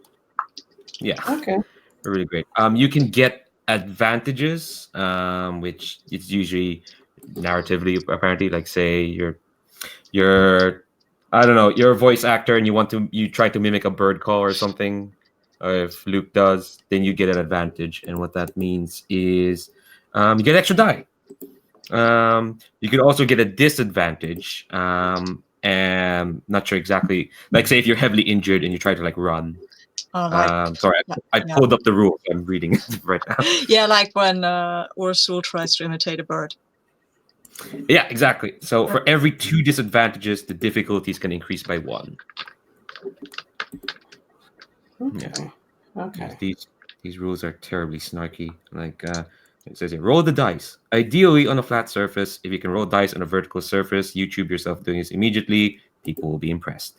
Yeah. Okay. We're really great. You can get advantages, which it's usually narratively apparently. Like say you're I don't know, you're a voice actor and you try to mimic a bird call or something. If Luke does, then you get an advantage, and what that means is you get extra die. You could also get a disadvantage. And not sure exactly. Like say if you're heavily injured and you try to like run. Sorry, I pulled up the rules. I'm reading it right now. Yeah, like when Ursul tries to imitate a bird. Yeah, exactly. So for every 2 disadvantages, the difficulties can increase by 1. Okay. Yeah. Okay. These rules are terribly snarky. Like it says here, roll the dice. Ideally on a flat surface. If you can roll dice on a vertical surface, YouTube yourself doing this immediately. People will be impressed.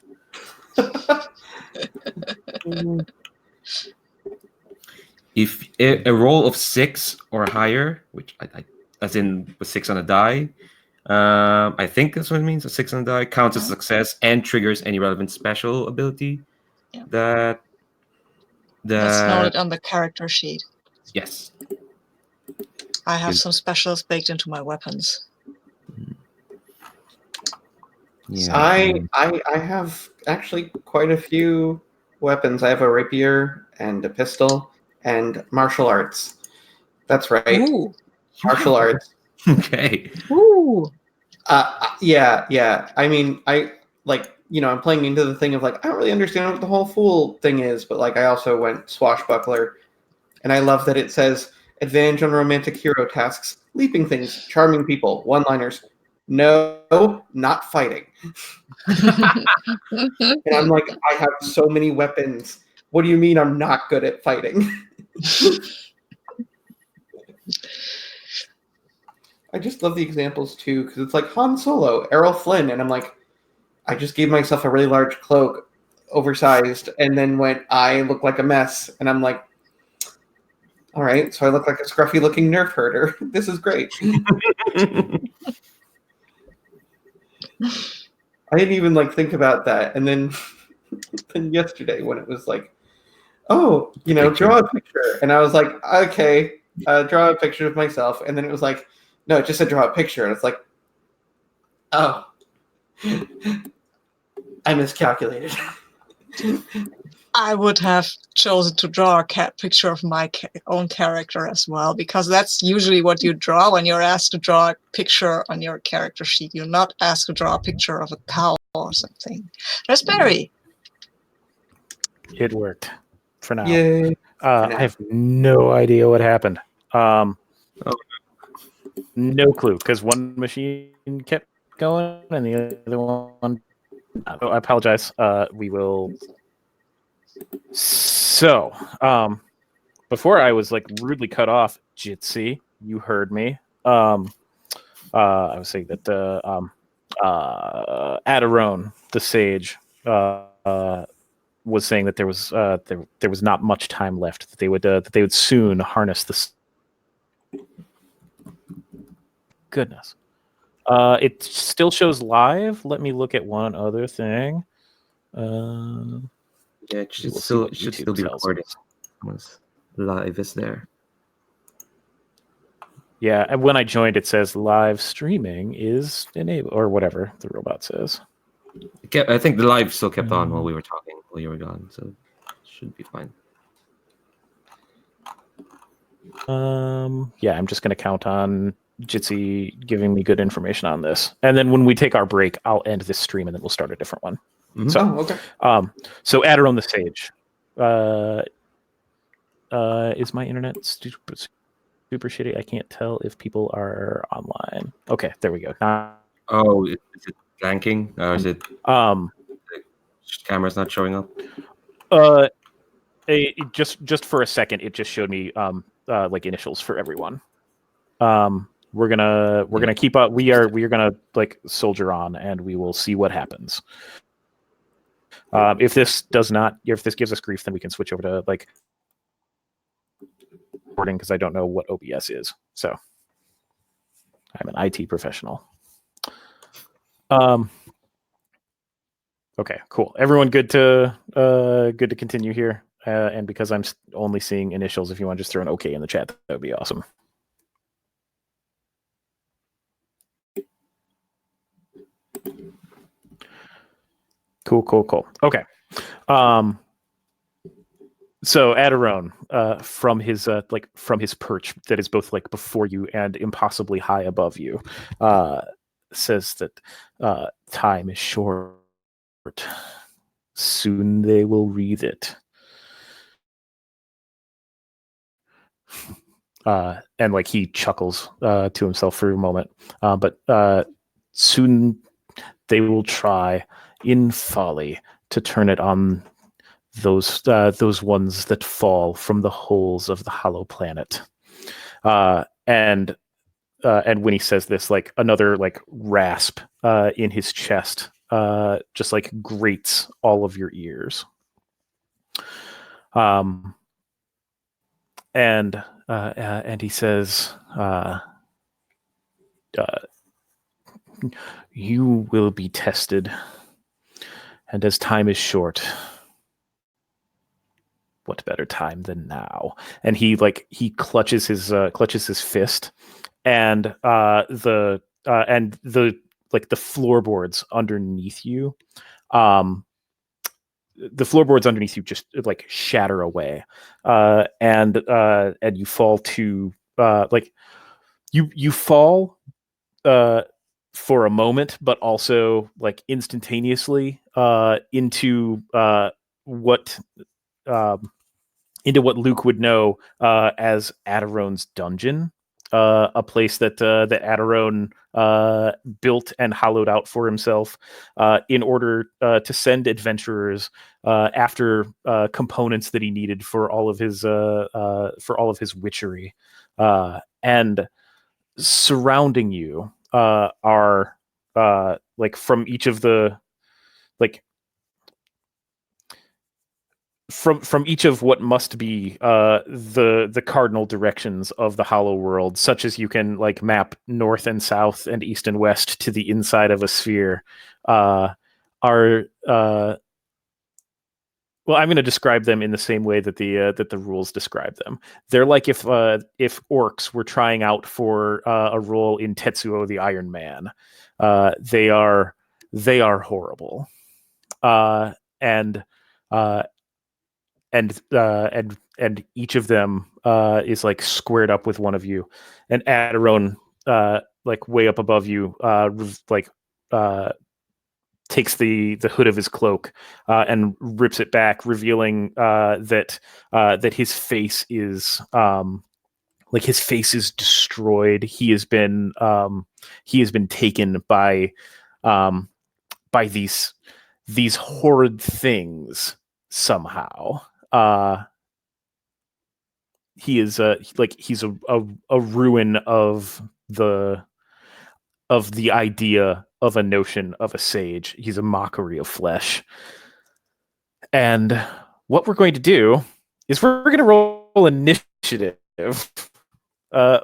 If a roll of 6 or higher, which I as in with 6 on a die, I think that's what it means. A 6 on a die counts as success and triggers any relevant special ability. Yeah. That's noted on the character sheet. Yes. I have some specials baked into my weapons. Yeah. I have actually quite a few weapons. I have a rapier and a pistol and martial arts. That's right. Ooh. Martial arts. Okay. Ooh. Yeah. I mean, I'm playing into the thing of like, I don't really understand what the whole fool thing is, but like I also went swashbuckler, and I love that it says advantage on romantic hero tasks, leaping things, charming people, one-liners. No, not fighting. And I'm like, I have so many weapons. What do you mean I'm not good at fighting? I just love the examples too, because it's like Han Solo, Errol Flynn, and I'm like, I just gave myself a really large cloak, oversized, and then I look like a mess, and I'm like, all right, so I look like a scruffy-looking nerf herder. This is great. I didn't even like think about that, and then yesterday when it was like, oh, draw a picture, and I was like, okay, draw a picture of myself, and then it was like, no, it just said draw a picture, and it's like, oh, I miscalculated. I would have chosen to draw a picture of my own character as well, because that's usually what you draw when you're asked to draw a picture on your character sheet. You're not asked to draw a picture of a cow or something. There's Barry. It worked for now. Yay. I have no idea what happened. No clue, because one machine kept going and the other one. I apologize. We will. So, before I was like rudely cut off, Jitsi, you heard me. I was saying that Adarone, the sage, was saying that there was not much time left. That they would soon harness this. Goodness. It still shows live. Let me look at one other thing. Yeah, it should We'll see still what it should YouTube still be tells recording. us. Once live is there. Yeah, and when I joined, it says live streaming is enabled, or whatever the robot says. I think the live still kept on while we were talking while you were gone, so it should be fine. Yeah, I'm just going to count on Jitsi giving me good information on this, and then when we take our break, I'll end this stream, and then we'll start a different one. Mhm. So, Okay. So Adarone the Sage. Is my internet super shitty? I can't tell if people are online. Okay, there we go. Now, Oh, is it blanking? Or is it um, camera's not showing up? it just for a second, it just showed me like initials for everyone. We're gonna keep up. We are gonna like soldier on, and we will see what happens. If this gives us grief, then we can switch over to like recording, because I don't know what OBS is. So I'm an IT professional. Okay, cool. Everyone good to continue here. And because I'm only seeing initials, if you want to just throw an OK in the chat, that would be awesome. Cool. Okay. So Adarone, from his perch that is both like before you and impossibly high above you, says that time is short. Soon they will wreathe it. And like he chuckles to himself for a moment. But soon they will try in folly to turn it on those ones that fall from the holes of the hollow planet. And when he says this, like another like rasp in his chest just like grates all of your ears. And he says, you will be tested, and as time is short, what better time than now? And he clutches his fist, and the floorboards underneath you, just like shatter away, and you fall to you fall for a moment, but also like instantaneously into what Luke would know as Adarone's dungeon, a place that Adarone built and hollowed out for himself in order to send adventurers after components that he needed for all of his witchery. And surrounding you are like from each of the like from each of what must be the cardinal directions of the hollow world, such as you can like map north and south and east and west to the inside of a sphere, are well, I'm going to describe them in the same way that the rules describe them. They're like if orcs were trying out for a role in Tetsuo the Iron Man. They are horrible, and each of them is like squared up with one of you, and Adarone, like way up above you, takes the hood of his cloak and rips it back, revealing that his face is destroyed. He has been taken by these horrid things somehow. he is he's a ruin of the idea of a notion of a sage. He's a mockery of flesh. And what we're going to do is we're going to roll initiative.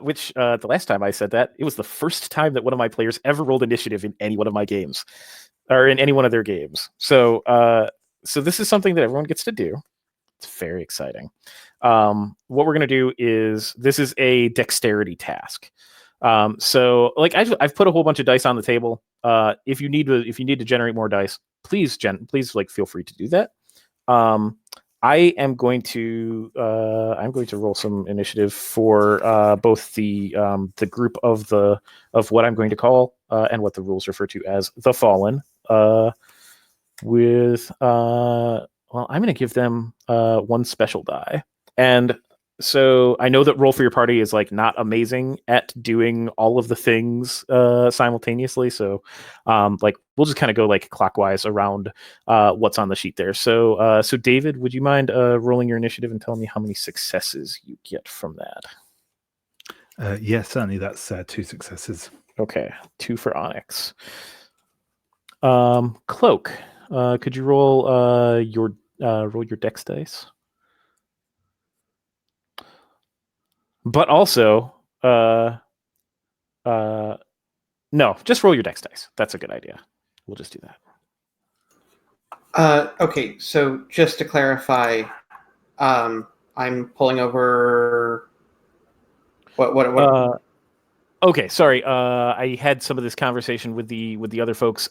Which the last time I said that, it was the first time that one of my players ever rolled initiative in any one of my games, or in any one of their games. So this is something that everyone gets to do. It's very exciting. What we're going to do is, this is a dexterity task. So like I've put a whole bunch of dice on the table. If you need to generate more dice, please like feel free to do that. I am going to roll some initiative for both the group of what I'm going to call and what the rules refer to as the Fallen. I'm going to give them one special die. And so I know that Roll for Your Party is like not amazing at doing all of the things simultaneously. So like we'll just kind of go like clockwise around what's on the sheet there. So David, would you mind rolling your initiative and telling me how many successes you get from that? Yes, certainly. That's 2 successes. Okay, 2 for Onyx. Cloak, could you roll your dex dice? But also, no, just roll your dex dice. That's a good idea. We'll just do that. Okay, so just to clarify, I'm pulling over. What? Okay, sorry. I had some of this conversation with the other folks.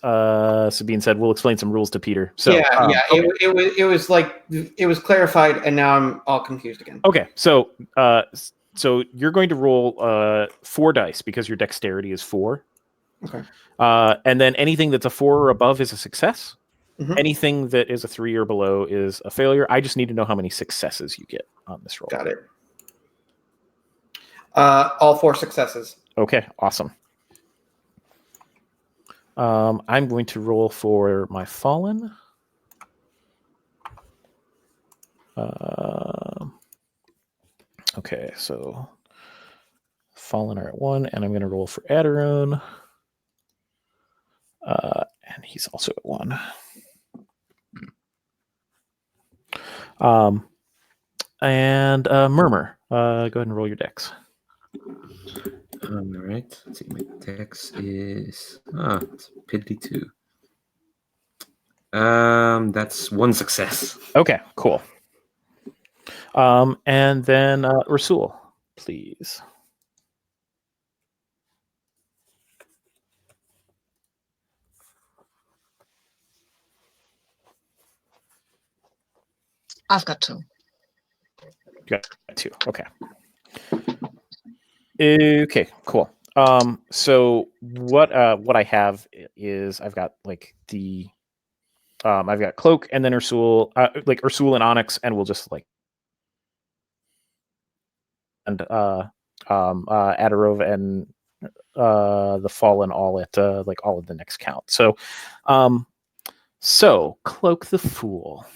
Sabine said we'll explain some rules to Peter. So yeah. Okay. It was like it was clarified, and now I'm all confused again. Okay, so you're going to roll 4 dice because your dexterity is 4. Okay. And then anything that's a 4 or above is a success. Mm-hmm. Anything that is a 3 or below is a failure. I just need to know how many successes you get on this roll. Got it. All 4 successes. Okay, awesome. I'm going to roll for my Fallen. Okay, so Fallen are at 1, and I'm going to roll for Adarone. And he's also at 1. And Murmur, go ahead and roll your dex. All right. Let's see. My dex is it's piddly 2. That's 1 success. Okay, cool. And then Rasul, please. I've got 2. You got 2. Okay. Okay, cool. So what I have is I've got like the I've got Cloak and then Ursul, like Ursul and Onyx, and we'll just like and Adarov and the Fallen all at like all of the next count. So Cloak the Fool.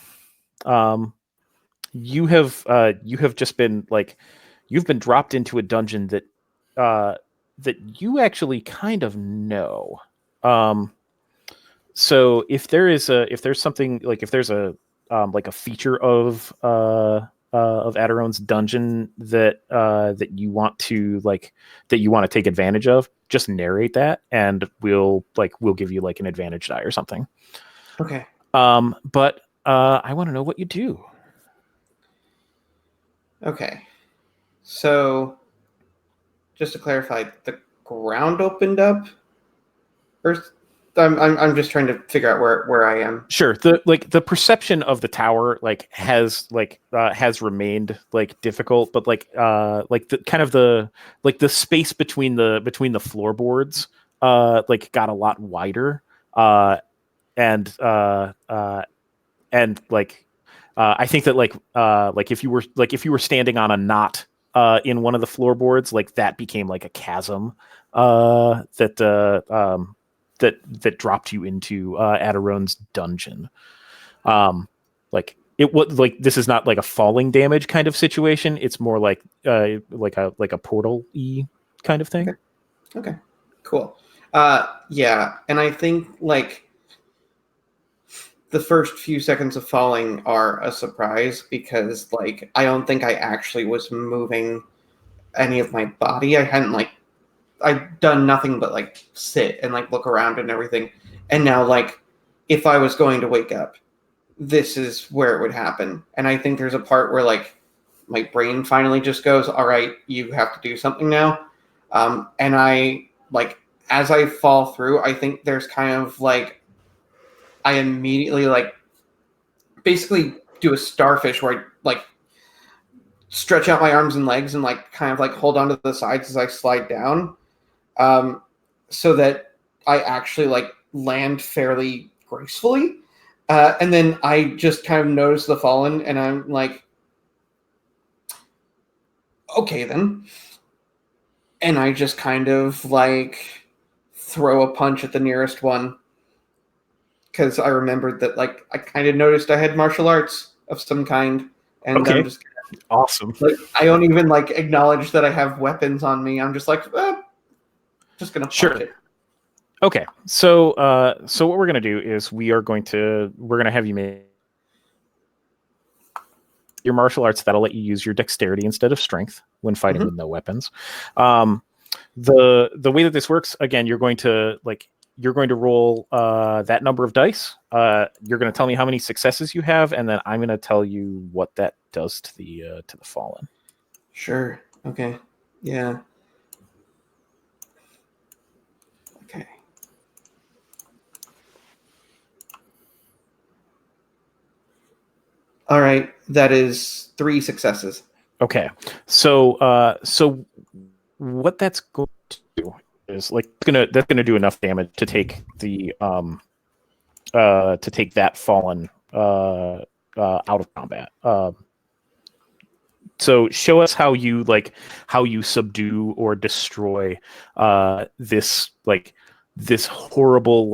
You have just been like you've been dropped into a dungeon that you actually kind of know. So if there's something like if there's a like a feature of Adarone's dungeon that you want to take advantage of, just narrate that, and we'll give you like an advantage die or something. Okay. But I want to know what you do. Okay. So, just to clarify, the ground opened up, or I'm just trying to figure out where I am. Sure. The perception of the tower has remained difficult, but the kind of the space between the floorboards got a lot wider, and I think that if you were standing on a knot in one of the floorboards, that became like a chasm that dropped you into Adarone's dungeon. it was like this is not like a falling damage kind of situation. It's more like a portal y kind of thing. Okay, cool. Yeah, and I think like the first few seconds of falling are a surprise because like I don't think I actually was moving any of my body. I'd done nothing but like sit and like look around and everything. And now like if I was going to wake up, this is where it would happen. And I think there's a part where like my brain finally just goes, all right, you have to do something now. And I like as I fall through, I think there's kind of like I immediately like basically do a starfish where I like stretch out my arms and legs and like kind of like hold onto the sides as I slide down, so that I actually like land fairly gracefully. And then I just kind of notice the fallen, and I'm like, okay then. And I just kind of like throw a punch at the nearest one because I remembered that like I kind of noticed I had martial arts of some kind, and Okay. I'm just Awesome. like I don't even like acknowledge that I have weapons on me. I'm just like, just gonna punch Sure. it. Okay, so what we're gonna do is we're gonna have you make your martial arts that'll let you use your dexterity instead of strength when fighting with no weapons. The way that this works, again, you're going to roll that number of dice. You're going to tell me how many successes you have, and then I'm going to tell you what that does to the fallen. Sure. Okay. Yeah. Okay. All right. That is 3 successes. Okay, so what that's going to do is like that's gonna do enough damage to take the to take that fallen out of combat. So show us how you subdue or destroy this horrible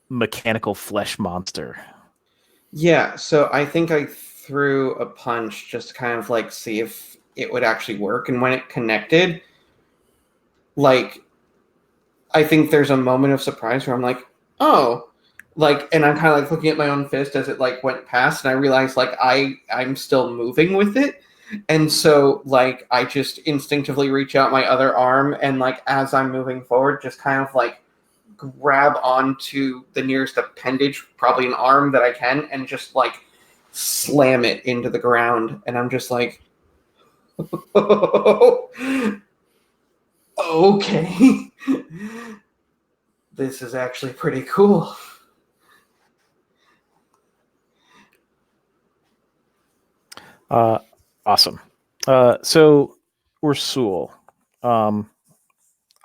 mechanical flesh monster. Yeah, so I think I threw a punch just to kind of like see if it would actually work, and when it connected, like I think there's a moment of surprise where I'm like, oh, like, and I'm kind of like looking at my own fist as it like went past, and I realized like I'm still moving with it, and so like I just instinctively reach out my other arm, and like as I'm moving forward, just kind of like grab onto the nearest appendage, probably an arm that I can, and just like slam it into the ground, and I'm just like, okay. This is actually pretty cool. Awesome. So Ursul,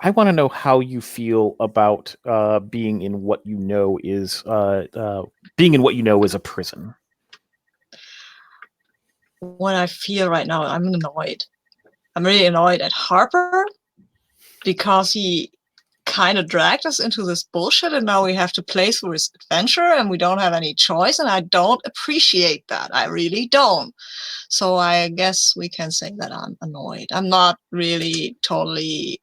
I want to know how you feel about being in what you know is a prison. What I feel right now, I'm annoyed. I'm really annoyed at Harper because he kind of dragged us into this bullshit, and now we have to play through his adventure and we don't have any choice, and I don't appreciate that. I really don't. So I guess we can say that I'm annoyed. I'm not really totally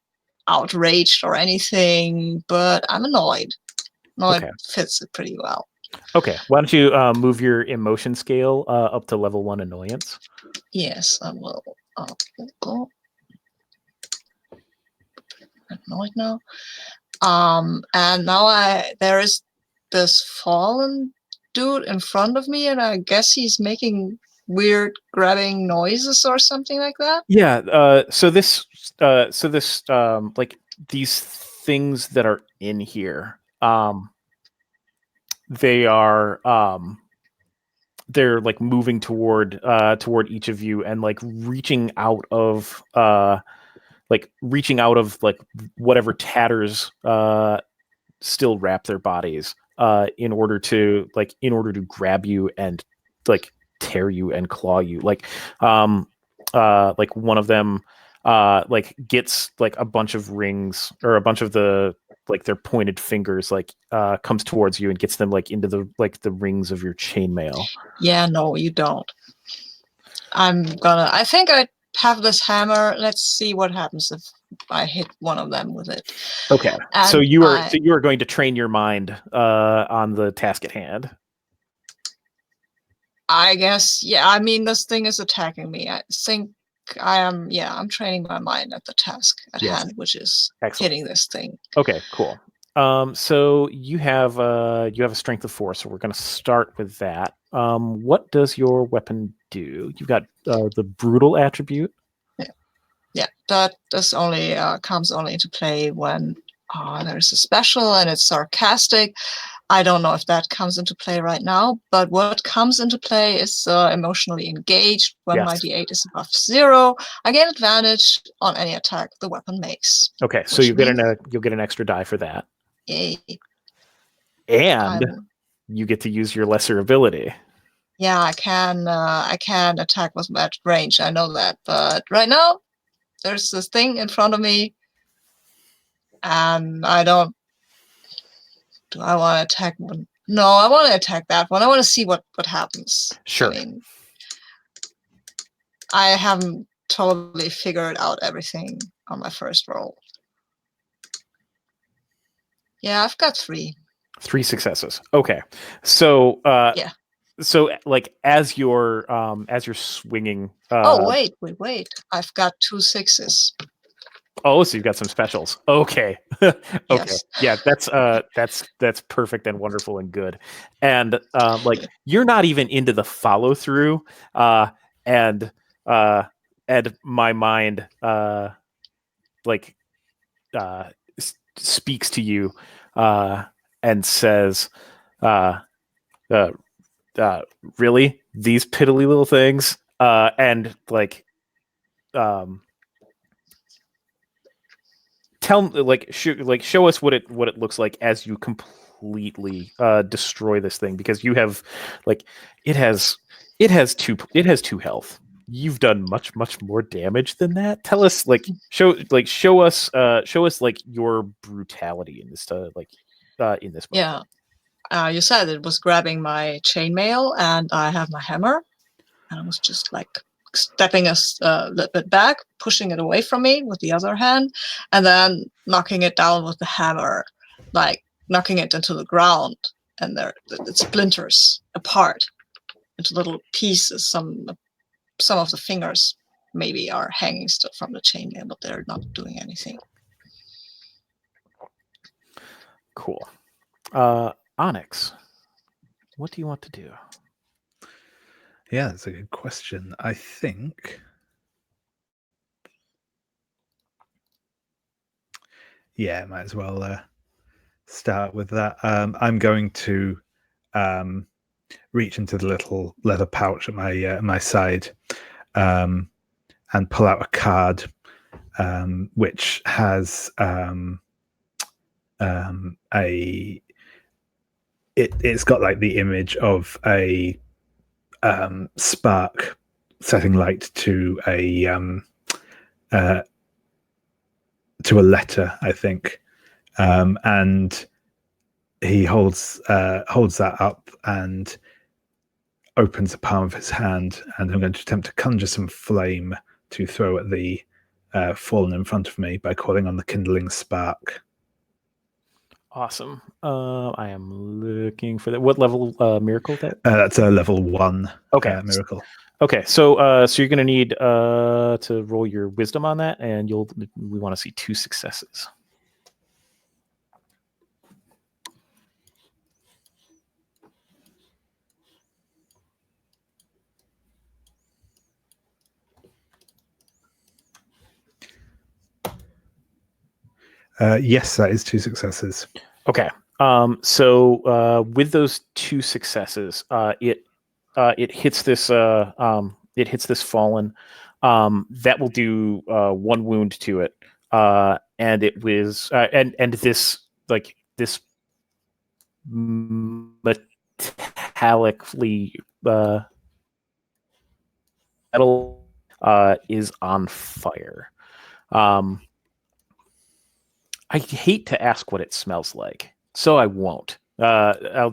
outraged or anything, but I'm annoyed. Annoyed fits it pretty well. Okay, why don't you move your emotion scale up to level 1 annoyance? Yes, I will. Go. Annoyed now. And now there is this fallen dude in front of me, and I guess he's making weird grabbing noises or something like that. Yeah. So this like these things that are in here, they are they're like moving toward each of you and like reaching out of whatever tatters still wrap their bodies in order to grab you and like tear you and claw you. Like one of them like gets like a bunch of rings, or a bunch of the their pointed fingers comes towards you and gets them into the rings of your chainmail. Yeah, no, you don't. I think I have this hammer. Let's see what happens if I hit one of them with it. Okay. And So you are going to train your mind on the task at hand. I guess, yeah. I mean, this thing is attacking me. I think I'm training my mind at the task at hand, which is hitting this thing. Okay, cool. So you have a strength of 4, so we're going to start with that. What does your weapon do? You've got the brutal attribute. Yeah, that only comes only into play when there's a special and it's sarcastic. I don't know if that comes into play right now, but what comes into play is emotionally engaged. When my D8 is above 0, I get advantage on any attack the weapon makes. Okay, so you'll get an extra die for that. Yay. And you get to use your lesser ability. Yeah, I can attack with matched range. I know that, but right now there's this thing in front of me, and I don't. Do I want to attack one? No, I want to attack that one. I want to see what happens. Sure. I mean, I haven't totally figured out everything on my first roll. Yeah, I've got 3. 3 successes. Okay, so yeah. So as you're swinging. Oh wait! I've got 2 6s. Oh, so you've got some specials. Okay. Okay. Yes. Yeah, that's perfect and wonderful and good. And you're not even into the follow through. And my mind speaks to you and says, really, these piddly little things, and show us what it looks like as you completely destroy this thing, because you have it has 2 health. You've done much more damage than that. Tell us, show us your brutality in this in this moment. Yeah. You said it was grabbing my chainmail, and I have my hammer, and I was just stepping a little bit back, pushing it away from me with the other hand, and then knocking it down with the hammer, knocking it into the ground, and it splinters apart into little pieces. Some of the fingers maybe are hanging still from the chainmail, but they're not doing anything. Cool. Onyx, what do you want to do? Yeah, that's a good question. I think, might as well start with that. I'm going to reach into the little leather pouch at my side and pull out a card which has it's got the image of a spark setting light to a letter, I think, and he holds that up and opens the palm of his hand, and I'm going to attempt to conjure some flame to throw at the fallen in front of me by calling on the kindling spark. Awesome. I am looking for that. What level miracle that? That's a level 1 miracle. Okay, so you're going to need to roll your wisdom on that, and we want to see 2 successes. Yes, that is 2 successes. Okay. So with those 2 successes, it hits this fallen. That will do 1 wound to it, and it was and this this metallically metal is on fire. I hate to ask what it smells like, so I won't. I'll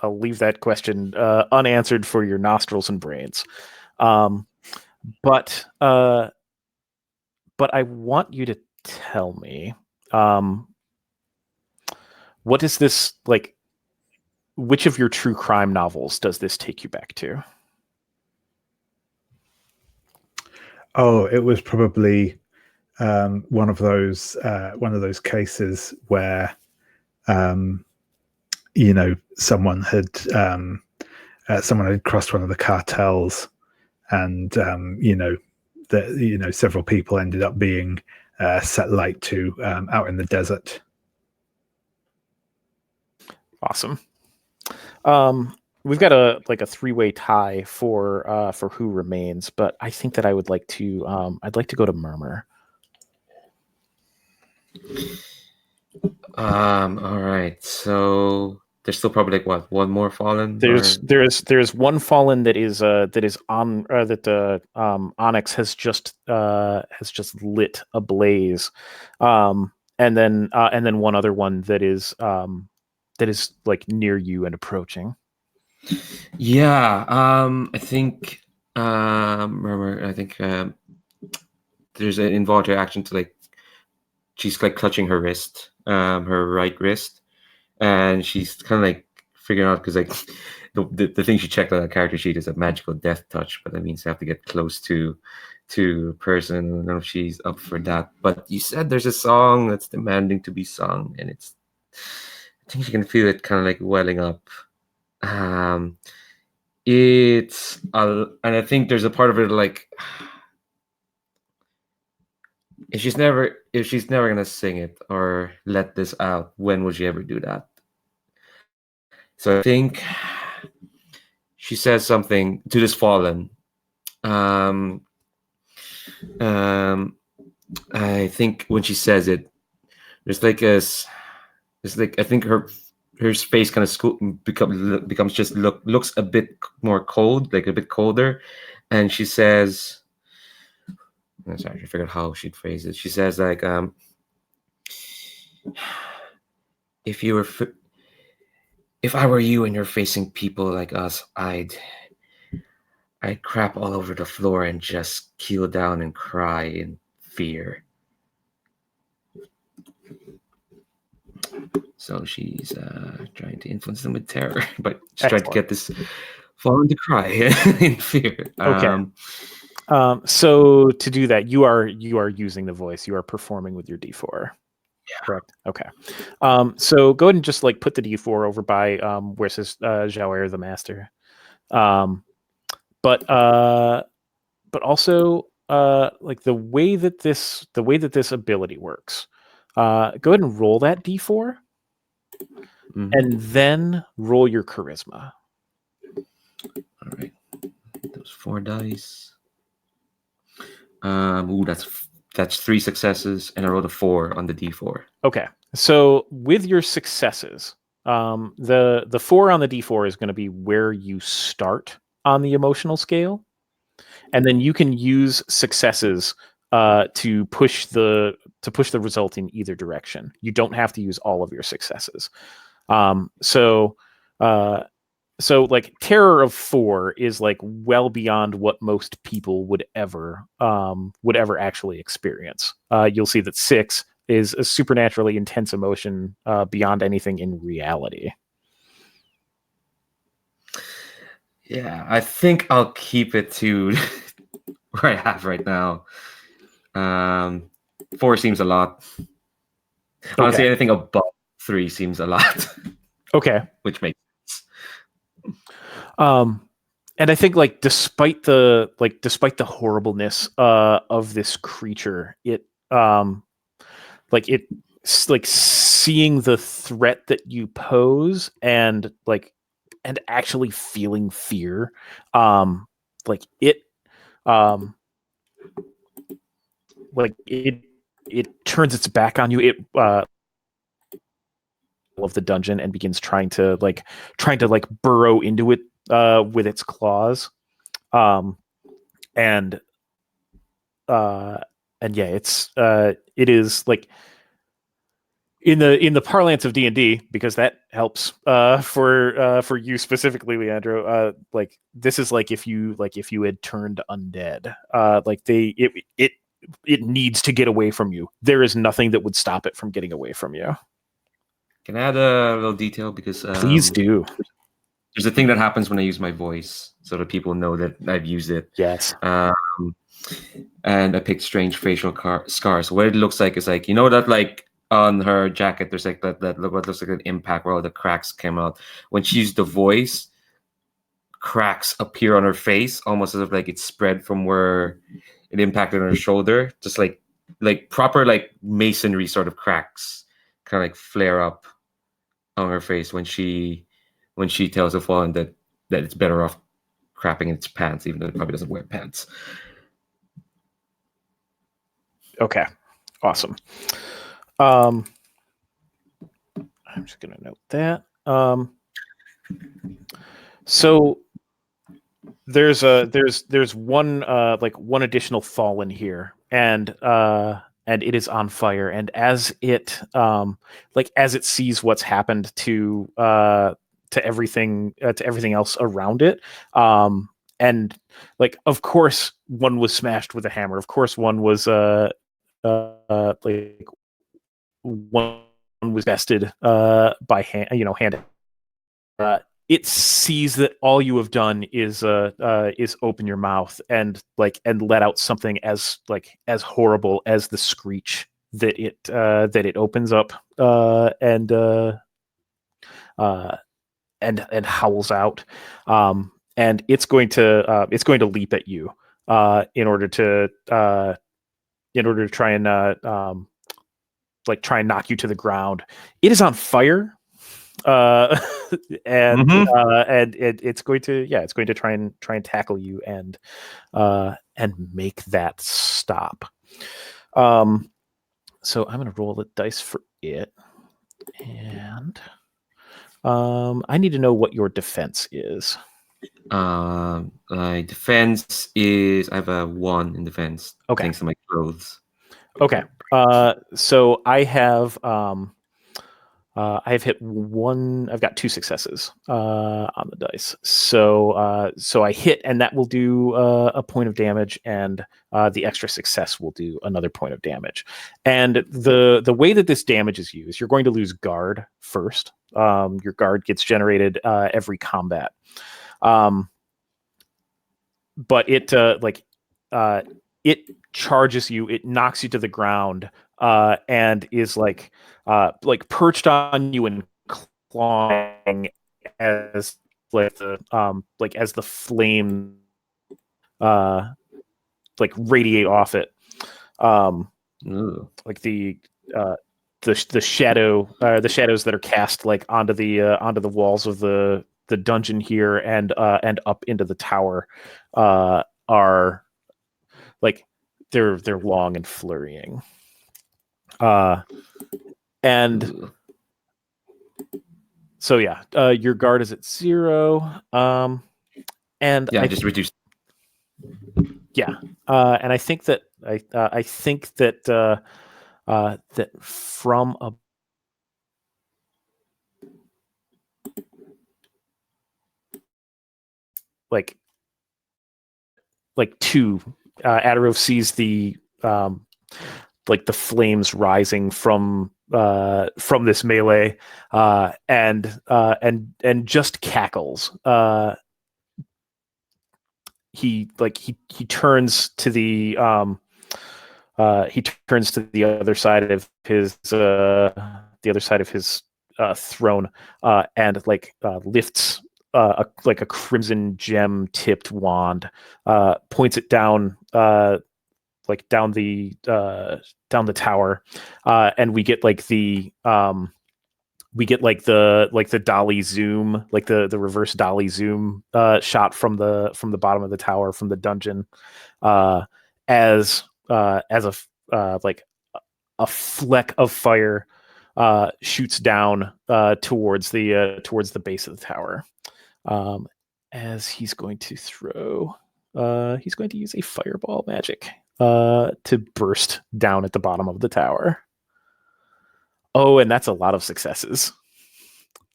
leave that question unanswered for your nostrils and brains. But I want you to tell me, what is this like? Which of your true crime novels does this take you back to? Oh, it was probably one of those cases where someone had crossed one of the cartels, and several people ended up being set light to out in the desert. Awesome. We've got a 3-way tie for who remains, but I think that I would like to I'd like to go to Murmur. All right. So there's still probably one more fallen. There's one fallen that is on that Onyx has just lit ablaze, and then one other one that is like near you and approaching. Yeah. I think. Remember, I think there's an involuntary action to she's like clutching her wrist, her right wrist, and she's kind of like figuring out, because like the thing she checked on the character sheet is a magical death touch, but that means you have to get close to a person. I don't know if she's up for that, but you said there's a song that's demanding to be sung, and I think you can feel it kind of like welling up. And I think there's a part of it like, if she's never gonna sing it or let this out, when would she ever do that? So I think she says something to this fallen. I think when she says it, there's like I think her face kind of becomes just looks a bit more cold, like a bit colder, and she says, I'm sorry, I figured how she'd phrase it. She says like, if I were you and you're facing people like us, I'd crap all over the floor and just keel down and cry in fear. So she's trying to influence them with terror, but she's trying to get this fallen to cry in fear. Okay. So to do that, you are using the voice. You are performing with your D4. Yeah. Correct. Okay. So go ahead and just put the D4 over by where it says Jouer the Master. But also the way that this ability works. Go ahead and roll that D4, and then roll your charisma. All right. Those 4 dice. That's 3 successes, and I rolled a 4 on the D4. Okay, so with your successes, the 4 on the D4 is going to be where you start on the emotional scale, and then you can use successes to push the result in either direction. You don't have to use all of your successes. So terror of 4 is well beyond what most people would ever actually experience. You'll see that 6 is a supernaturally intense emotion beyond anything in reality. Yeah, I think I'll keep it to where I have right now. 4 seems a lot. Honestly, anything above 3 seems a lot. Okay. Which makes sense. And I think despite the horribleness of this creature, it seeing the threat that you pose and actually feeling fear, it turns its back on you. It of the dungeon and begins trying to burrow into it with its claws, and yeah, it is in the parlance of D&D, because that helps for you specifically, Leandro. Like this is like if you had turned undead. Like it needs to get away from you. There is nothing that would stop it from getting away from you. Can I add a little detail? Because Please do. there's a thing that happens when I use my voice, so that people know that I've used it. Yes. And I picked strange facial scars. What it looks like is like, you know, that like on her jacket, there's like that look what looks like an impact where all the cracks came out. When she used the voice, cracks appear on her face, almost as if like it spread from where it impacted on her shoulder, just like proper like masonry sort of cracks, kind of like flare up on her face when she tells the fallen that it's better off crapping in its pants, even though it probably doesn't wear pants. Okay. Awesome. I'm just gonna note that. So there's one one additional fallen here, and it is on fire, and as it as it sees what's happened to everything else around it, and like of course one was smashed with a hammer, of course one was like one was bested by hand, hand. It sees that all you have done is open your mouth and let out something as horrible as the screech that it opens up and howls out, and it's going to leap at you in order to try and try and knock you to the ground. It is on fire. And it's going to try and tackle you and make that stop. So I'm going to roll the dice for it, and I need to know what your defense is. My defense is I have a 1 in defense. Okay. Thanks to my clothes. Okay. So I have hit one. I've got 2 successes on the dice. So I hit, and that will do a point of damage, and the extra success will do another point of damage. And the way that this damages you is you're going to lose guard first. Your guard gets generated every combat. But it it charges you, it knocks you to the ground, and is perched on you and clawing as as the flame radiate off it. Like the shadows that are cast onto the walls of the dungeon here and up into the tower are they're long and flurrying. And so your guard is at 0. And I just reduced. Yeah. And I think that that from a two, Adarov sees the the flames rising from this melee, and just cackles. He turns to the other side of his throne, and lifts a crimson gem tipped wand, points it down down the tower, and we get the dolly zoom, the reverse dolly zoom shot from the bottom of the tower, from the dungeon, as a fleck of fire shoots down towards the base of the tower, as he's going to use a fireball magic to burst down at the bottom of the tower. Oh, and that's a lot of successes.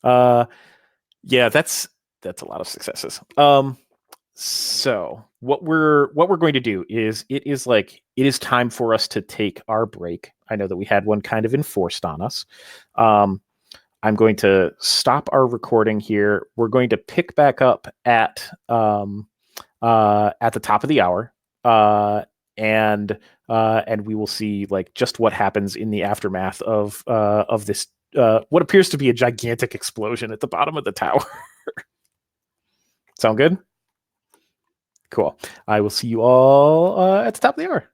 Yeah, that's a lot of successes. So what we're going to do is it is time for us to take our break. I know that we had one kind of enforced on us. I'm going to stop our recording here. We're going to pick back up at the top of the hour, and we will see like just what happens in the aftermath of this what appears to be a gigantic explosion at the bottom of the tower. Sound good? Cool. I will see you all at the top of the hour.